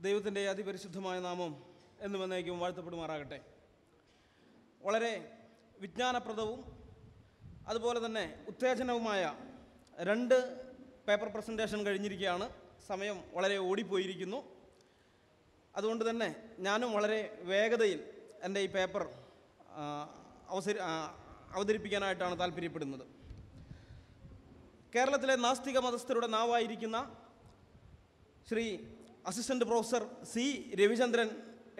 ദൈവത്തിൻ്റെ അതിപരിശുദ്ധമായ നാമം എന്നും എന്നേക്കും വാഴ്ത്തപ്പെടുമാറാകട്ടെ. വളരെ വിജ്ഞാനപ്രദവും അതുപോലെ തന്നെ ഉത്തേജനവുമായ 2 പേപ്പർ പ്രസൻറ്റേഷൻ കഴിഞ്ഞിരിക്കുകയാണ്. സമയം വളരെ ഓടിപ്പോയിരിക്കുന്നു. അതുകൊണ്ട് തന്നെ ഞാനും വളരെ വേഗതയിൽ എൻ്റെ ഈ പേപ്പർ അവതരിപ്പിക്കാനായിട്ടാണ് താല്പര്യപ്പെടുന്നത്. കേരളത്തിലെ നാസ്തിക മതസ്ഥരുടെ നാവായിരിക്കുന്ന Shri assistant professor C Ravichandran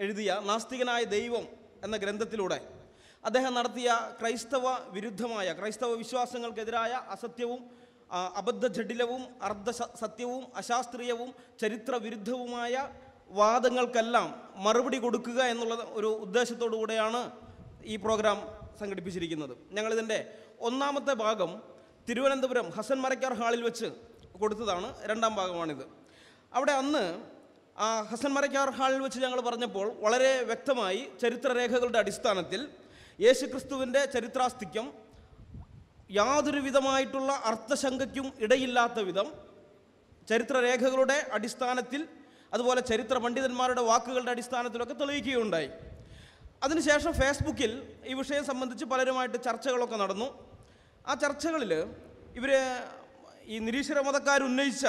എഴുതിയ നാസ്തികനായ ദൈവം എന്ന ഗ്രന്ഥത്തിലൂടെ അദ്ദേഹം നടത്തിയ ക്രൈസ്തവ വിരുദ്ധമായ ക്രൈസ്തവ വിശ്വാസങ്ങൾക്കെതിരായ അസത്യവും അബദ്ധജഡിലവും അർദ്ധസത്യവും അശാസ്ത്രീയവും ചരിത്രവിരുദ്ധവുമായ വാദങ്ങൾക്കെല്ലാം മറുപടി കൊടുക്കുക എന്നുള്ള ഒരു ഉദ്ദേശത്തോടു കൂടെയാണ് ഈ പ്രോഗ്രാം സംഘടിപ്പിച്ചിരിക്കുന്നത്. ഞങ്ങളിതിൻ്റെ 1ാമത്തെ ഭാഗം തിരുവനന്തപുരം ഹസൻ മരക്കാർ ഹാളിൽ വെച്ച് കൊടുത്തതാണ്. 2ാം ഭാഗമാണിത്. അവിടെ അന്ന് ആ ഹസൻ മരക്കാർ ഹാളിൽ വെച്ച് ഞങ്ങൾ പറഞ്ഞപ്പോൾ വളരെ വ്യക്തമായി ചരിത്രരേഖകളുടെ അടിസ്ഥാനത്തിൽ യേശുക്രിസ്തുവിൻ്റെ ചരിത്രാസ്തിക്യം യാതൊരു വിധമായിട്ടുള്ള അർത്ഥശങ്കയ്ക്കും ഇടയില്ലാത്ത വിധം ചരിത്രരേഖകളുടെ അടിസ്ഥാനത്തിൽ അതുപോലെ ചരിത്ര പണ്ഡിതന്മാരുടെ വാക്കുകളുടെ അടിസ്ഥാനത്തിലൊക്കെ തെളിയിക്കുകയുണ്ടായി. അതിനുശേഷം ഫേസ്ബുക്കിൽ ഈ വിഷയം സംബന്ധിച്ച് പലരുമായിട്ട് ചർച്ചകളൊക്കെ നടന്നു. ആ ചർച്ചകളിൽ ഇവർ ഈ നിരീശ്വര മതക്കാരുന്നയിച്ച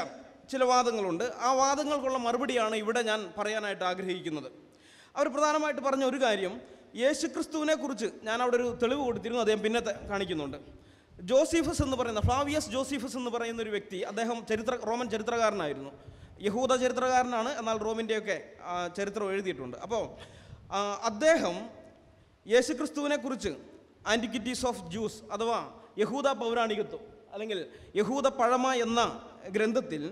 ചില വാദങ്ങളുണ്ട്. ആ വാദങ്ങൾക്കുള്ള മറുപടിയാണ് ഇവിടെ ഞാൻ പറയാനായിട്ട് ആഗ്രഹിക്കുന്നത്. അവർ പ്രധാനമായിട്ട് പറഞ്ഞ ഒരു കാര്യം, യേശുക്രിസ്തുവിനെ കുറിച്ച് ഞാൻ അവിടെ ഒരു തെളിവ് കൊടുത്തിരുന്നു, അദ്ദേഹം പിന്നെ കാണിക്കുന്നുണ്ട്. ജോസീഫസ് എന്ന് പറയുന്ന ഫ്ലാവിയസ് ജോസീഫസ് എന്ന് പറയുന്ന ഒരു വ്യക്തി, അദ്ദേഹം റോമൻ ചരിത്രകാരനായിരുന്നു. യഹൂദ ചരിത്രകാരനാണ്, എന്നാൽ റോമിൻ്റെയൊക്കെ ചരിത്രം എഴുതിയിട്ടുണ്ട്. അപ്പോൾ അദ്ദേഹം യേശുക്രിസ്തുവിനെ കുറിച്ച് ആൻറ്റിക്വിറ്റീസ് ഓഫ് ജൂസ് അഥവാ യഹൂദ പൗരാണികത്വം അല്ലെങ്കിൽ യഹൂദ പഴമ എന്ന ഗ്രന്ഥത്തിൽ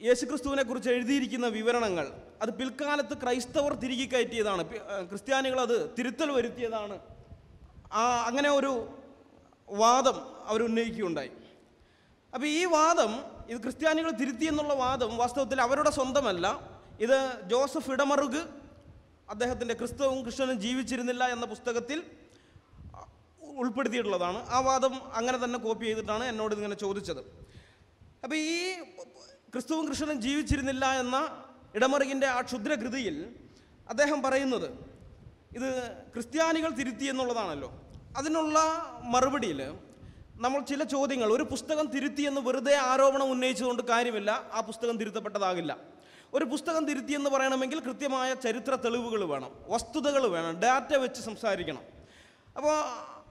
യേശുക്രിസ്തുവിനെ കുറിച്ച് എഴുതിയിരിക്കുന്ന വിവരണങ്ങൾ അത് പിൽക്കാലത്ത് ക്രൈസ്തവർ തിരികെ കയറ്റിയതാണ്, ക്രിസ്ത്യാനികൾ അത് തിരുത്തൽ വരുത്തിയതാണ്. അങ്ങനെ ഒരു വാദം അവരുന്നയിക്കുകയുണ്ടായി. അപ്പോൾ ഈ വാദം, ഇത് ക്രിസ്ത്യാനികൾ തിരുത്തി എന്നുള്ള വാദം വാസ്തവത്തിൽ അവരുടെ സ്വന്തമല്ല. ഇത് ജോസഫ് ഇടമറുക് അദ്ദേഹത്തിൻ്റെ ക്രിസ്തുവും കൃഷ്ണനും ജീവിച്ചിരുന്നില്ല എന്ന പുസ്തകത്തിൽ ഉൾപ്പെടുത്തിയിട്ടുള്ളതാണ്. ആ വാദം അങ്ങനെ തന്നെ കോപ്പി ചെയ്തിട്ടാണ് എന്നോട് ഇങ്ങനെ ചോദിച്ചത്. അപ്പോൾ ഈ ക്രിസ്തുവും കൃഷ്ണനും ജീവിച്ചിരുന്നില്ല എന്ന ഇടമറുകിൻ്റെ ആ ക്ഷുദ്രകൃതിയിൽ അദ്ദേഹം പറയുന്നത് ഇത് ക്രിസ്ത്യാനികൾ തിരുത്തി എന്നുള്ളതാണല്ലോ. അതിനുള്ള മറുപടിയിൽ നമ്മൾ ചില ചോദ്യങ്ങൾ, ഒരു പുസ്തകം തിരുത്തിയെന്ന് വെറുതെ ആരോപണം ഉന്നയിച്ചുകൊണ്ട് കാര്യമില്ല, ആ പുസ്തകം തിരുത്തപ്പെട്ടതാകില്ല. ഒരു പുസ്തകം തിരുത്തിയെന്ന് പറയണമെങ്കിൽ കൃത്യമായ ചരിത്ര തെളിവുകൾ വേണം, വസ്തുതകൾ വേണം, ഡാറ്റ വെച്ച് സംസാരിക്കണം. അപ്പോൾ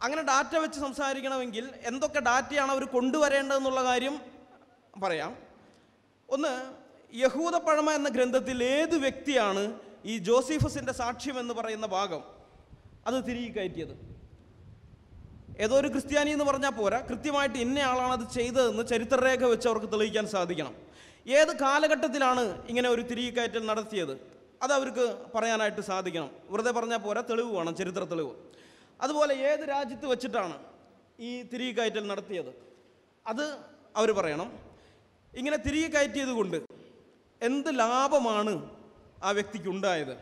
അങ്ങനെ ഡാറ്റ വെച്ച് സംസാരിക്കണമെങ്കിൽ എന്തൊക്കെ ഡാറ്റയാണ് അവർ കൊണ്ടുവരേണ്ടതെന്നുള്ള കാര്യം പറയാം. ഒന്ന്, യഹൂദ പഴമ എന്ന ഗ്രന്ഥത്തിൽ ഏത് വ്യക്തിയാണ് ഈ ജോസീഫസിൻ്റെ സാക്ഷ്യം എന്ന് പറയുന്ന ഭാഗം അത് തിരികെ കയറ്റിയത്? ഏതോ ഒരു ക്രിസ്ത്യാനി എന്ന് പറഞ്ഞാൽ പോരാ, കൃത്യമായിട്ട് ഇന്നയാളാണ് അത് ചെയ്തതെന്ന് ചരിത്രരേഖ വെച്ച് അവർക്ക് തെളിയിക്കാൻ സാധിക്കണം. ഏത് കാലഘട്ടത്തിലാണ് ഇങ്ങനെ ഒരു തിരികെ കയറ്റൽ നടത്തിയത് അത് അവർക്ക് പറയാനായിട്ട് സാധിക്കണം. വെറുതെ പറഞ്ഞാൽ പോരാ, തെളിവ് വേണം, ചരിത്ര തെളിവ്. അതുപോലെ ഏത് രാജ്യത്ത് വെച്ചിട്ടാണ് ഈ തിരികെ കയറ്റൽ നടത്തിയത് അത് അവർ പറയണം. ഇങ്ങനെ തിരികെ കയറ്റിയത് കൊണ്ട് എന്ത് ലാഭമാണ് ആ വ്യക്തിക്ക് ഉണ്ടായത്?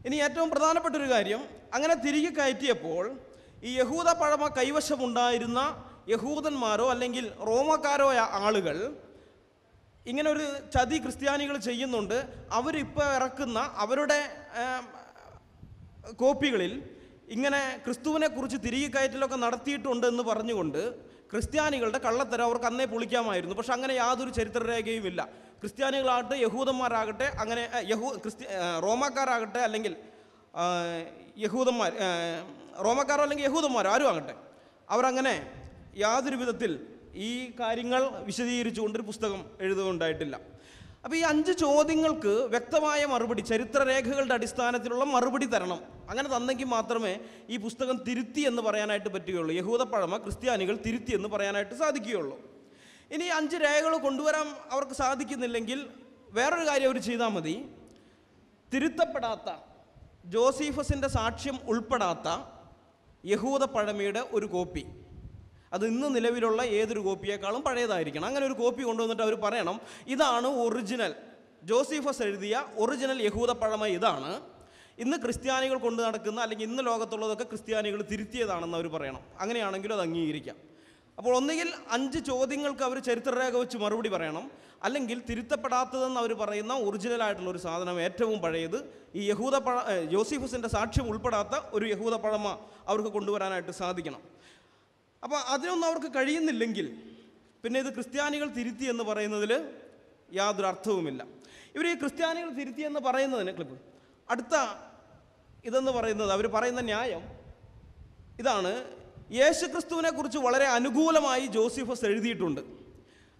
ഇനി ഏറ്റവും പ്രധാനപ്പെട്ടൊരു കാര്യം, അങ്ങനെ തിരികെ കയറ്റിയപ്പോൾ ഈ യഹൂദ പഴമ കൈവശമുണ്ടായിരുന്ന യഹൂദന്മാരോ അല്ലെങ്കിൽ റോമക്കാരോ ആളുകൾ ഇങ്ങനെ ഒരു ചതി ക്രിസ്ത്യാനികൾ ചെയ്യുന്നുണ്ട്. അവരിപ്പോൾ ഇറക്കുന്ന അവരുടെ കോപ്പികളിൽ ഇങ്ങനെ ക്രിസ്തുവിനെ കുറിച്ച് തിരികെ കയറ്റലൊക്കെ നടത്തിയിട്ടുണ്ട് എന്ന് പറഞ്ഞുകൊണ്ട് ക്രിസ്ത്യാനികളുടെ കള്ളത്തരം അവർക്ക് അന്നേ പൊളിക്കാമായിരുന്നു. പക്ഷെ അങ്ങനെ യാതൊരു ചരിത്രരേഖയും ഇല്ല. ക്രിസ്ത്യാനികളാകട്ടെ യഹൂദന്മാരാകട്ടെ അങ്ങനെ റോമാക്കാരാകട്ടെ അല്ലെങ്കിൽ റോമക്കാരോ അല്ലെങ്കിൽ യഹൂദന്മാരോ ആരും ആകട്ടെ, അവരങ്ങനെ യാതൊരു വിധത്തിൽ ഈ കാര്യങ്ങൾ വിശദീകരിച്ചുകൊണ്ടൊരു പുസ്തകം എഴുതുകയുണ്ടായിട്ടില്ല. അപ്പോൾ ഈ 5 ചോദ്യങ്ങൾക്ക് വ്യക്തമായ മറുപടി, ചരിത്രരേഖകളുടെ അടിസ്ഥാനത്തിലുള്ള മറുപടി തരണം. അങ്ങനെ തന്നെങ്കിൽ മാത്രമേ ഈ പുസ്തകം തിരുത്തി എന്ന് പറയാനായിട്ട് പറ്റുകയുള്ളൂ. യഹൂദ പഴമ ക്രിസ്ത്യാനികൾ തിരുത്തി എന്ന് പറയാനായിട്ട് സാധിക്കുകയുള്ളൂ. ഇനി 5 രേഖകൾ കൊണ്ടുവരാൻ അവർക്ക് സാധിക്കുന്നില്ലെങ്കിൽ വേറൊരു കാര്യം അവർ ചെയ്താൽ മതി. തിരുത്തപ്പെടാത്ത ജോസീഫസിൻ്റെ സാക്ഷ്യം ഉൾപ്പെടാത്ത യഹൂദ പഴമയുടെ ഒരു കോപ്പി, അത് ഇന്ന് നിലവിലുള്ള ഏതൊരു കോപ്പിയേക്കാളും പഴയതായിരിക്കണം. അങ്ങനെ ഒരു കോപ്പി കൊണ്ടുവന്നിട്ട് അവർ പറയണം, ഇതാണ് ഒറിജിനൽ ജോസീഫസ് എഴുതിയ ഒറിജിനൽ യഹൂദ പഴമ, ഇതാണ് ഇന്ന് ക്രിസ്ത്യാനികൾ കൊണ്ടു നടക്കുന്ന അല്ലെങ്കിൽ ഇന്ന് ലോകത്തുള്ളതൊക്കെ ക്രിസ്ത്യാനികൾ തിരുത്തിയതാണെന്ന് അവർ പറയണം. അങ്ങനെയാണെങ്കിലും അത് അംഗീകരിക്കാം. അപ്പോൾ ഒന്നുകിൽ 5 ചോദ്യങ്ങൾക്ക് അവർ ചരിത്രരേഖ വെച്ച് മറുപടി പറയണം, അല്ലെങ്കിൽ തിരുത്തപ്പെടാത്തതെന്ന് അവർ പറയുന്ന ഒറിജിനലായിട്ടുള്ള ഒരു സാധനം, ഏറ്റവും പഴയത്, ഈ യോസീഫസിൻ്റെ സാക്ഷ്യം ഉൾപ്പെടാത്ത ഒരു യഹൂദ പഴമ അവർക്ക് കൊണ്ടുവരാനായിട്ട് സാധിക്കണം. അപ്പോൾ അതിനൊന്നും അവർക്ക് കഴിയുന്നില്ലെങ്കിൽ പിന്നെ ഇത് ക്രിസ്ത്യാനികൾ തിരുത്തി എന്ന് പറയുന്നതിൽ യാതൊരു അർത്ഥവുമില്ല. ഇവർ ഈ ക്രിസ്ത്യാനികൾ തിരുത്തി എന്ന് പറയുന്നതിന് അടുത്ത ഇതെന്ന് പറയുന്നത്, അവർ പറയുന്ന ന്യായം ഇതാണ്: യേശുക്രിസ്തുവിനെ കുറിച്ച് വളരെ അനുകൂലമായി ജോസീഫസ് എഴുതിയിട്ടുണ്ട്.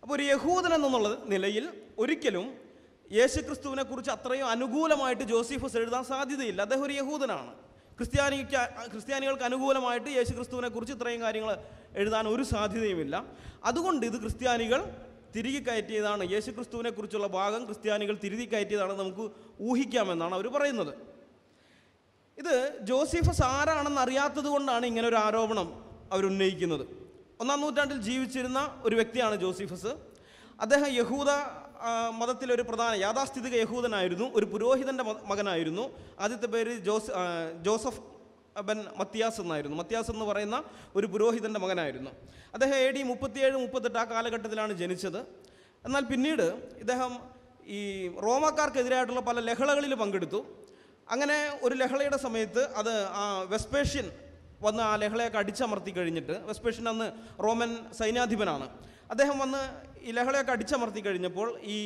അപ്പോൾ ഒരു യഹൂദൻ എന്നുള്ള നിലയിൽ ഒരിക്കലും യേശുക്രിസ്തുവിനെ കുറിച്ച് അത്രയും അനുകൂലമായിട്ട് ജോസീഫസ് എഴുതാൻ സാധ്യതയില്ല. അദ്ദേഹം ഒരു യഹൂദനാണ്. ക്രിസ്ത്യാനികൾക്ക് അനുകൂലമായിട്ട് യേശുക്രിസ്തുവിനെ കുറിച്ച് ഇത്രയും കാര്യങ്ങൾ എഴുതാൻ ഒരു സാധ്യതയുമില്ല. അതുകൊണ്ട് ഇത് ക്രിസ്ത്യാനികൾ തിരികെ കയറ്റിയതാണ്, യേശുക്രിസ്തുവിനെ കുറിച്ചുള്ള ഭാഗം ക്രിസ്ത്യാനികൾ തിരികെ കയറ്റിയതാണെന്ന് നമുക്ക് ഊഹിക്കാമെന്നാണ് അവർ പറയുന്നത്. ഇത് ജോസീഫസ് ആരാണെന്ന് അറിയാത്തത് കൊണ്ടാണ് ഇങ്ങനെ ഒരു ആരോപണം അവരുന്നയിക്കുന്നത്. 1-ാം നൂറ്റാണ്ടിൽ ജീവിച്ചിരുന്ന ഒരു വ്യക്തിയാണ് ജോസീഫസ്. അദ്ദേഹം യഹൂദ മതത്തിലൊരു പ്രധാന യാഥാസ്ഥിതിക യഹൂദനായിരുന്നു, ഒരു പുരോഹിതൻ്റെ മകനായിരുന്നു. ആദ്യത്തെ പേര് ജോസഫ് ബൻ മത്തിയാസ് എന്നായിരുന്നു. മത്തിയാസ് എന്ന് പറയുന്ന ഒരു പുരോഹിതൻ്റെ മകനായിരുന്നു. അദ്ദേഹം AD 37-38 ആ കാലഘട്ടത്തിലാണ് ജനിച്ചത്. എന്നാൽ പിന്നീട് ഇദ്ദേഹം ഈ റോമാക്കാർക്കെതിരായിട്ടുള്ള പല ലഹളകളിൽ പങ്കെടുത്തു. അങ്ങനെ ഒരു ലഹളയുടെ സമയത്ത് അത് വെസ്പേഷ്യൻ വന്ന് ആ ലഹളയൊക്കെ അടിച്ചമർത്തി കഴിഞ്ഞിട്ട്, വെസ്പേഷ്യൻ അന്ന് റോമൻ സൈന്യാധിപനാണ്, അദ്ദേഹം വന്ന് ഈ ലഹളയൊക്കെ അടിച്ചമർത്തി കഴിഞ്ഞപ്പോൾ ഈ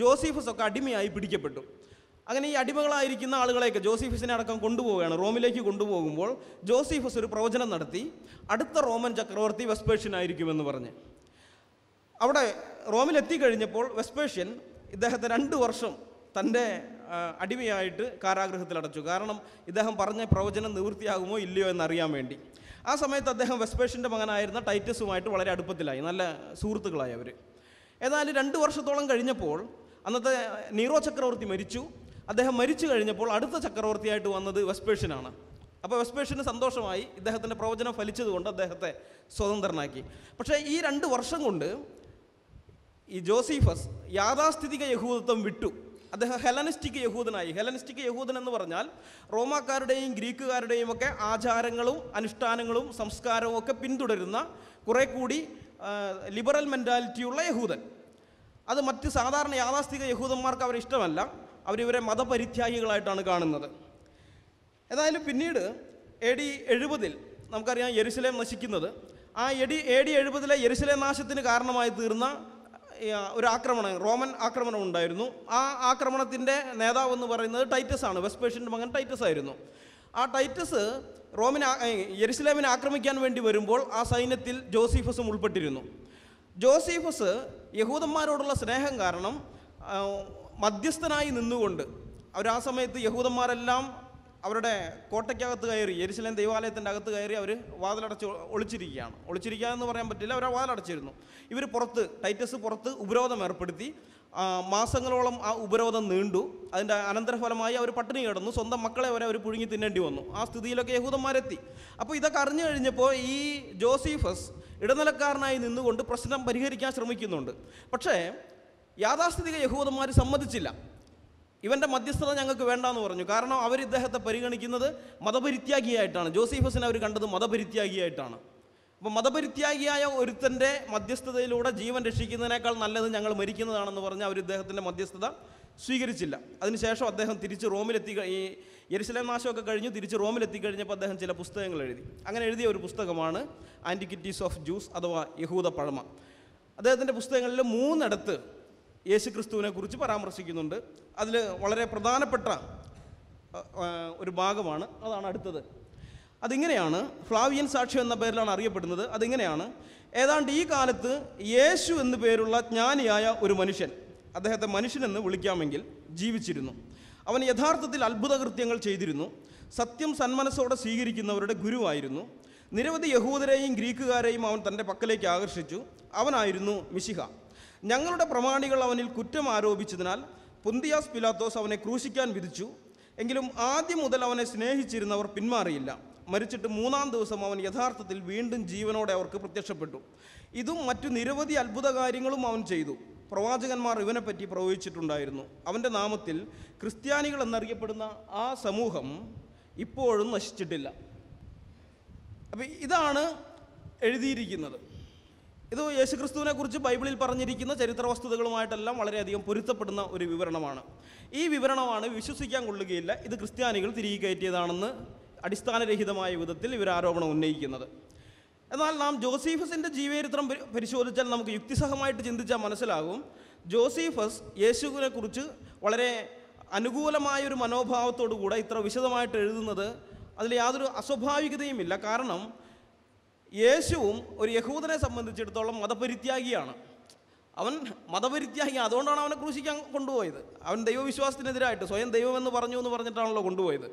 ജോസീഫസൊക്കെ അടിമയായി പിടിക്കപ്പെട്ടു. അങ്ങനെ ഈ അടിമകളായിരിക്കുന്ന ആളുകളെയൊക്കെ ജോസീഫസിനെ അടക്കം കൊണ്ടുപോവുകയാണ്. റോമിലേക്ക് കൊണ്ടുപോകുമ്പോൾ ജോസീഫസ് ഒരു പ്രവചനം നടത്തി, അടുത്ത റോമൻ ചക്രവർത്തി വെസ്പേഷ്യൻ ആയിരിക്കുമെന്ന് പറഞ്ഞ്. അവിടെ റോമിലെത്തിക്കഴിഞ്ഞപ്പോൾ വെസ്പേഷ്യൻ ഇദ്ദേഹത്തെ 2 വർഷം തൻ്റെ അടിമയായിട്ട് കാരാഗൃഹത്തിലടച്ചു. കാരണം ഇദ്ദേഹം പറഞ്ഞ പ്രവചനം നിവൃത്തിയാകുമോ ഇല്ലയോ എന്നറിയാൻ വേണ്ടി. ആ സമയത്ത് അദ്ദേഹം വെസ്പേഷ്യൻ്റെ മകനായിരുന്ന ടൈറ്റസുമായിട്ട് വളരെ അടുപ്പത്തിലായി, നല്ല സുഹൃത്തുക്കളായി അവർ. ഏതായാലും 2 വർഷത്തോളം കഴിഞ്ഞപ്പോൾ അന്നത്തെ നീറോ ചക്രവർത്തി മരിച്ചു. അദ്ദേഹം മരിച്ചു കഴിഞ്ഞപ്പോൾ അടുത്ത ചക്രവർത്തിയായിട്ട് വന്നത് വെസ്പേഷ്യനാണ്. അപ്പോൾ വെസ്പേഷ്യന് സന്തോഷമായി, ഇദ്ദേഹത്തിൻ്റെ പ്രവചനം ഫലിച്ചതുകൊണ്ട് അദ്ദേഹത്തെ സ്വതന്ത്രനാക്കി. പക്ഷേ ഈ 2 വർഷം കൊണ്ട് ഈ ജോസീഫസ് യാഥാസ്ഥിതിക യഹൂദത്വം വിട്ടു. അദ്ദേഹം ഹെലനിസ്റ്റിക് യഹൂദനായി. ഹെലനിസ്റ്റിക് യഹൂദൻ എന്ന് പറഞ്ഞാൽ റോമാക്കാരുടെയും ഗ്രീക്കുകാരുടെയും ഒക്കെ ആചാരങ്ങളും അനുഷ്ഠാനങ്ങളും സംസ്കാരവും ഒക്കെ പിന്തുടരുന്ന കുറെ കൂടി ലിബറൽ മെൻറ്റാലിറ്റിയുള്ള യഹൂദൻ. അത് മറ്റ് സാധാരണ യാഥാസ്ഥിക യഹൂദന്മാർക്ക് അവരെ ഇഷ്ടമല്ല. അവരിവരെ മതപരിത്യാഗികളായിട്ടാണ് കാണുന്നത്. ഏതായാലും പിന്നീട് AD 70 നമുക്കറിയാം യെരുശലേം നശിക്കുന്നത്. ആ AD 70 യെരുശലേം നാശത്തിന് കാരണമായി തീർന്ന ഒരു ആക്രമണം, റോമൻ ആക്രമണം ഉണ്ടായിരുന്നു. ആ ആക്രമണത്തിൻ്റെ നേതാവെന്ന് പറയുന്നത് ടൈറ്റസ് ആണ്. വെസ്പേഷ്യൻ്റെ മകൻ ടൈറ്റസ് ആയിരുന്നു. ആ ടൈറ്റസ് യെരുശലേമിനെ ആക്രമിക്കാൻ വേണ്ടി വരുമ്പോൾ ആ സൈന്യത്തിൽ ജോസീഫസും ഉൾപ്പെട്ടിരുന്നു. ജോസീഫസ് യഹൂദന്മാരോടുള്ള സ്നേഹം കാരണം മധ്യസ്ഥനായി നിന്നുകൊണ്ട് ആ സമയത്ത് യഹൂദന്മാരെല്ലാം അവരുടെ കോട്ടയ്ക്കകത്ത് കയറി, യെരുശലേം ദൈവാലയത്തിൻ്റെ അകത്ത് കയറി അവർ വാതിലടച്ച് ഒളിച്ചിരിക്കുകയാണ്. ഒളിച്ചിരിക്കുകയെന്ന് പറയാൻ പറ്റില്ല, അവർ വാതിലടച്ചിരുന്നു. ഇവർ പുറത്ത്, ടൈറ്റസ് പുറത്ത് ഉപരോധം ഏർപ്പെടുത്തി. മാസങ്ങളോളം ആ ഉപരോധം നീണ്ടു. അതിൻ്റെ അനന്തരഫലമായി അവർ പട്ടിണി കിടന്നു. സ്വന്തം മക്കളെ വരെ അവർ പുഴുങ്ങി തിന്നേണ്ടി വന്നു. ആ സ്ഥിതിയിലൊക്കെ യഹൂദന്മാരെത്തി. അപ്പോൾ ഇതൊക്കെ അറിഞ്ഞു കഴിഞ്ഞപ്പോൾ ഈ ജോസീഫസ് ഇടനിലക്കാരനായി നിന്നുകൊണ്ട് പ്രശ്നം പരിഹരിക്കാൻ ശ്രമിക്കുന്നുണ്ട്. പക്ഷേ യാഥാസ്ഥിതിക യഹൂദന്മാർ സമ്മതിച്ചില്ല. ഇവൻ്റെ മധ്യസ്ഥത ഞങ്ങൾക്ക് വേണ്ടാന്ന് പറഞ്ഞു. കാരണം അവർ ഇദ്ദേഹത്തെ പരിഗണിക്കുന്നത് മതപരിത്യാഗിയായിട്ടാണ്. ജോസീഫസിനെ അവർ കണ്ടത് മതപരിത്യാഗിയായിട്ടാണ്. അപ്പോൾ മതപരിത്യാഗിയായ ഒരുത്തൻ്റെ മധ്യസ്ഥതയിലൂടെ ജീവൻ രക്ഷിക്കുന്നതിനേക്കാൾ നല്ലത് ഞങ്ങൾ മരിക്കുന്നതാണെന്ന് പറഞ്ഞ് അവർ ഇദ്ദേഹത്തിൻ്റെ മധ്യസ്ഥത സ്വീകരിച്ചില്ല. അതിനുശേഷം അദ്ദേഹം തിരിച്ച് റോമിലെത്തി. ഈ യെരുശലേം നാശമൊക്കെ കഴിഞ്ഞ് തിരിച്ച് റോമിലെത്തിക്കഴിഞ്ഞപ്പോൾ അദ്ദേഹം ചില പുസ്തകങ്ങൾ എഴുതി. അങ്ങനെ എഴുതിയ ഒരു പുസ്തകമാണ് ആൻറ്റിക്വിറ്റീസ് ഓഫ് ജൂസ് അഥവാ യഹൂദ പഴമ. അദ്ദേഹത്തിൻ്റെ പുസ്തകങ്ങളിൽ 3 ഇടത്ത് യേശുക്രിസ്തുവിനെ കുറിച്ച് പരാമർശിക്കുന്നുണ്ട്. അതിൽ വളരെ പ്രധാനപ്പെട്ട ഒരു ഭാഗമാണ്, അതാണ് അടുത്തത്. അതിങ്ങനെയാണ്, ഫ്ലാവിയൻ സാക്ഷ്യം എന്ന പേരിലാണ് അറിയപ്പെടുന്നത്. അതിങ്ങനെയാണ്: ഏതാണ്ട് ഈ കാലത്ത് യേശു എന്നു പേരുള്ള ജ്ഞാനിയായ ഒരു മനുഷ്യൻ, അദ്ദേഹത്തെ മനുഷ്യനെന്ന് വിളിക്കാമെങ്കിൽ, ജീവിച്ചിരുന്നു. അവൻ യഥാർത്ഥത്തിൽ അത്ഭുതകൃത്യങ്ങൾ ചെയ്തിരുന്നു. സത്യം സന്മനസ്സോടെ സ്വീകരിക്കുന്നവരുടെ ഗുരുവായിരുന്നു. നിരവധി യഹൂദരെയും ഗ്രീക്കുകാരെയും അവൻ തൻ്റെ പക്കലേക്ക് ആകർഷിച്ചു. അവനായിരുന്നു മിശിഹ. ഞങ്ങളുടെ പ്രമാണികൾ അവനിൽ കുറ്റം ആരോപിച്ചതിനാൽ പൊന്തിയാസ് പിലാത്തോസ് അവനെ ക്രൂശിക്കാൻ വിധിച്ചു. എങ്കിലും ആദ്യം മുതൽ അവനെ സ്നേഹിച്ചിരുന്നവർ പിന്മാറിയില്ല. മരിച്ചിട്ട് 3-ാം ദിവസം അവൻ യഥാർത്ഥത്തിൽ വീണ്ടും ജീവനോടെ അവർക്ക് പ്രത്യക്ഷപ്പെട്ടു. ഇതും മറ്റു നിരവധി അത്ഭുത കാര്യങ്ങളും അവൻ ചെയ്തു. പ്രവാചകന്മാർ ഇവനെപ്പറ്റി പ്രവചിച്ചിട്ടുണ്ടായിരുന്നു. അവൻ്റെ നാമത്തിൽ ക്രിസ്ത്യാനികൾ എന്നറിയപ്പെടുന്ന ആ സമൂഹം ഇപ്പോഴും നശിച്ചിട്ടില്ല. അപ്പം ഇതാണ് എഴുതിയിരിക്കുന്നത്. ഇത് യേശുക്രിസ്തുവിനെ കുറിച്ച് ബൈബിളിൽ പറഞ്ഞിരിക്കുന്ന ചരിത്ര വസ്തുതകളുമായിട്ടെല്ലാം വളരെയധികം പൊരുത്തപ്പെടുന്ന ഒരു വിവരണമാണ്. ഈ വിവരണമാണ് വിശ്വസിക്കാൻ കൊള്ളുകയില്ല, ഇത് ക്രിസ്ത്യാനികൾ തിരികെ കയറ്റിയതാണെന്ന് അടിസ്ഥാനരഹിതമായ വിധത്തിൽ ഇവർ ആരോപണം ഉന്നയിക്കുന്നത്. എന്നാൽ നാം ജോസീഫസിൻ്റെ ജീവചരിത്രം പരിശോധിച്ചാൽ നമുക്ക് യുക്തിസഹമായിട്ട് ചിന്തിച്ചാൽ മനസ്സിലാകും, ജോസീഫസ് യേശുവിനെ കുറിച്ച് വളരെ അനുകൂലമായൊരു മനോഭാവത്തോടു കൂടെ ഇത്ര വിശദമായിട്ട് എഴുതുന്നത് അതിൽ യാതൊരു അസ്വാഭാവികതയുമില്ല. കാരണം യേശുവും ഒരു യഹൂദനെ സംബന്ധിച്ചിടത്തോളം മതപരിത്യാഗിയാണ്. അവൻ മതപരിത്യാഗി, അതുകൊണ്ടാണ് അവനെ ക്രൂശിക്കാൻ കൊണ്ടുപോയത്. അവൻ ദൈവവിശ്വാസത്തിനെതിരായിട്ട് സ്വയം ദൈവമെന്ന് പറഞ്ഞു എന്ന് പറഞ്ഞിട്ടാണല്ലോ കൊണ്ടുപോയത്.